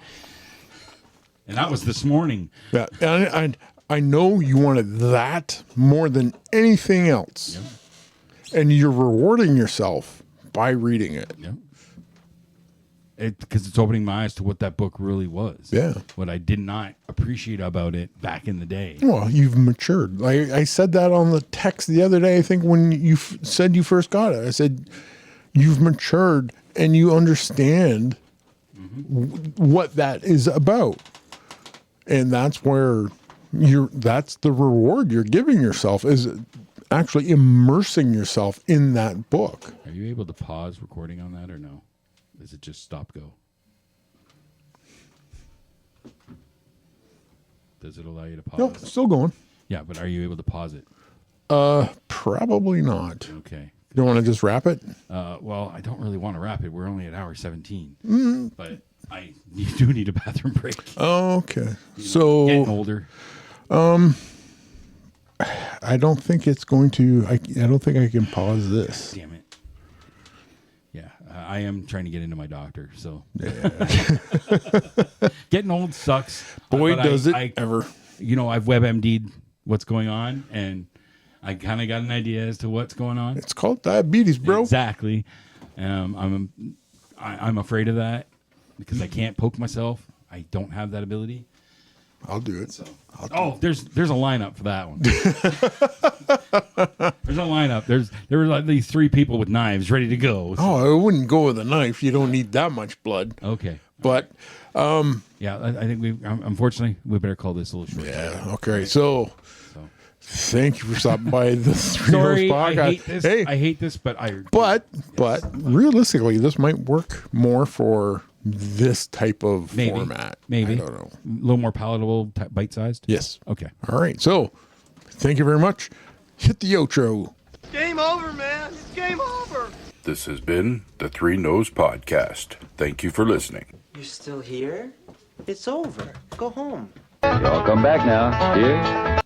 And that was this morning. Yeah, and I know you wanted that more than anything else, and you're rewarding yourself by reading it. Yeah. Because it's opening my eyes to what that book really was. Yeah. What I did not appreciate about it back in the day. Well, you've matured. I said that on the text the other day, I think, when you said you first got it. I said, you've matured and you understand what that is about. And that's where that's the reward you're giving yourself, is actually immersing yourself in that book. Are you able to pause recording on that or no? Is it just stop go? Does it allow you to pause? No, still going. Yeah, but are you able to pause it? Probably not. Okay. You want to just wrap it? Well, I don't really want to wrap it. We're only at hour 17. But you do need a bathroom break. Okay. So Getting older. I don't think it's going to. I don't think I can pause this. Damn it. Yeah, I am trying to get into my doctor. So getting old sucks. Boy, but does it I ever. You know, I've WebMD'd what's going on, and I kind of got an idea as to what's going on. It's called diabetes, bro. Exactly. I'm afraid of that because I can't poke myself. I don't have that ability. I'll do it. So, there's a lineup for that one. There's a lineup. There were like these 3 people with knives ready to go. So. Oh, I wouldn't go with a knife. You don't need that much blood. Okay. But yeah, I think unfortunately we better call this a little short. Yeah. Okay. So Thank you for stopping by the Three Sorry, Nose I Podcast. hate this. Hey, I hate this, but I. but realistically, this might work more for this type of format. Maybe. I don't know. A little more palatable, bite-sized. Yes. Okay. All right. So, thank you very much. Hit the outro. Game over, man. It's game over. This has been the Three Nose Podcast. Thank you for listening. You're still here? It's over. Go home. Y'all come back now. Here.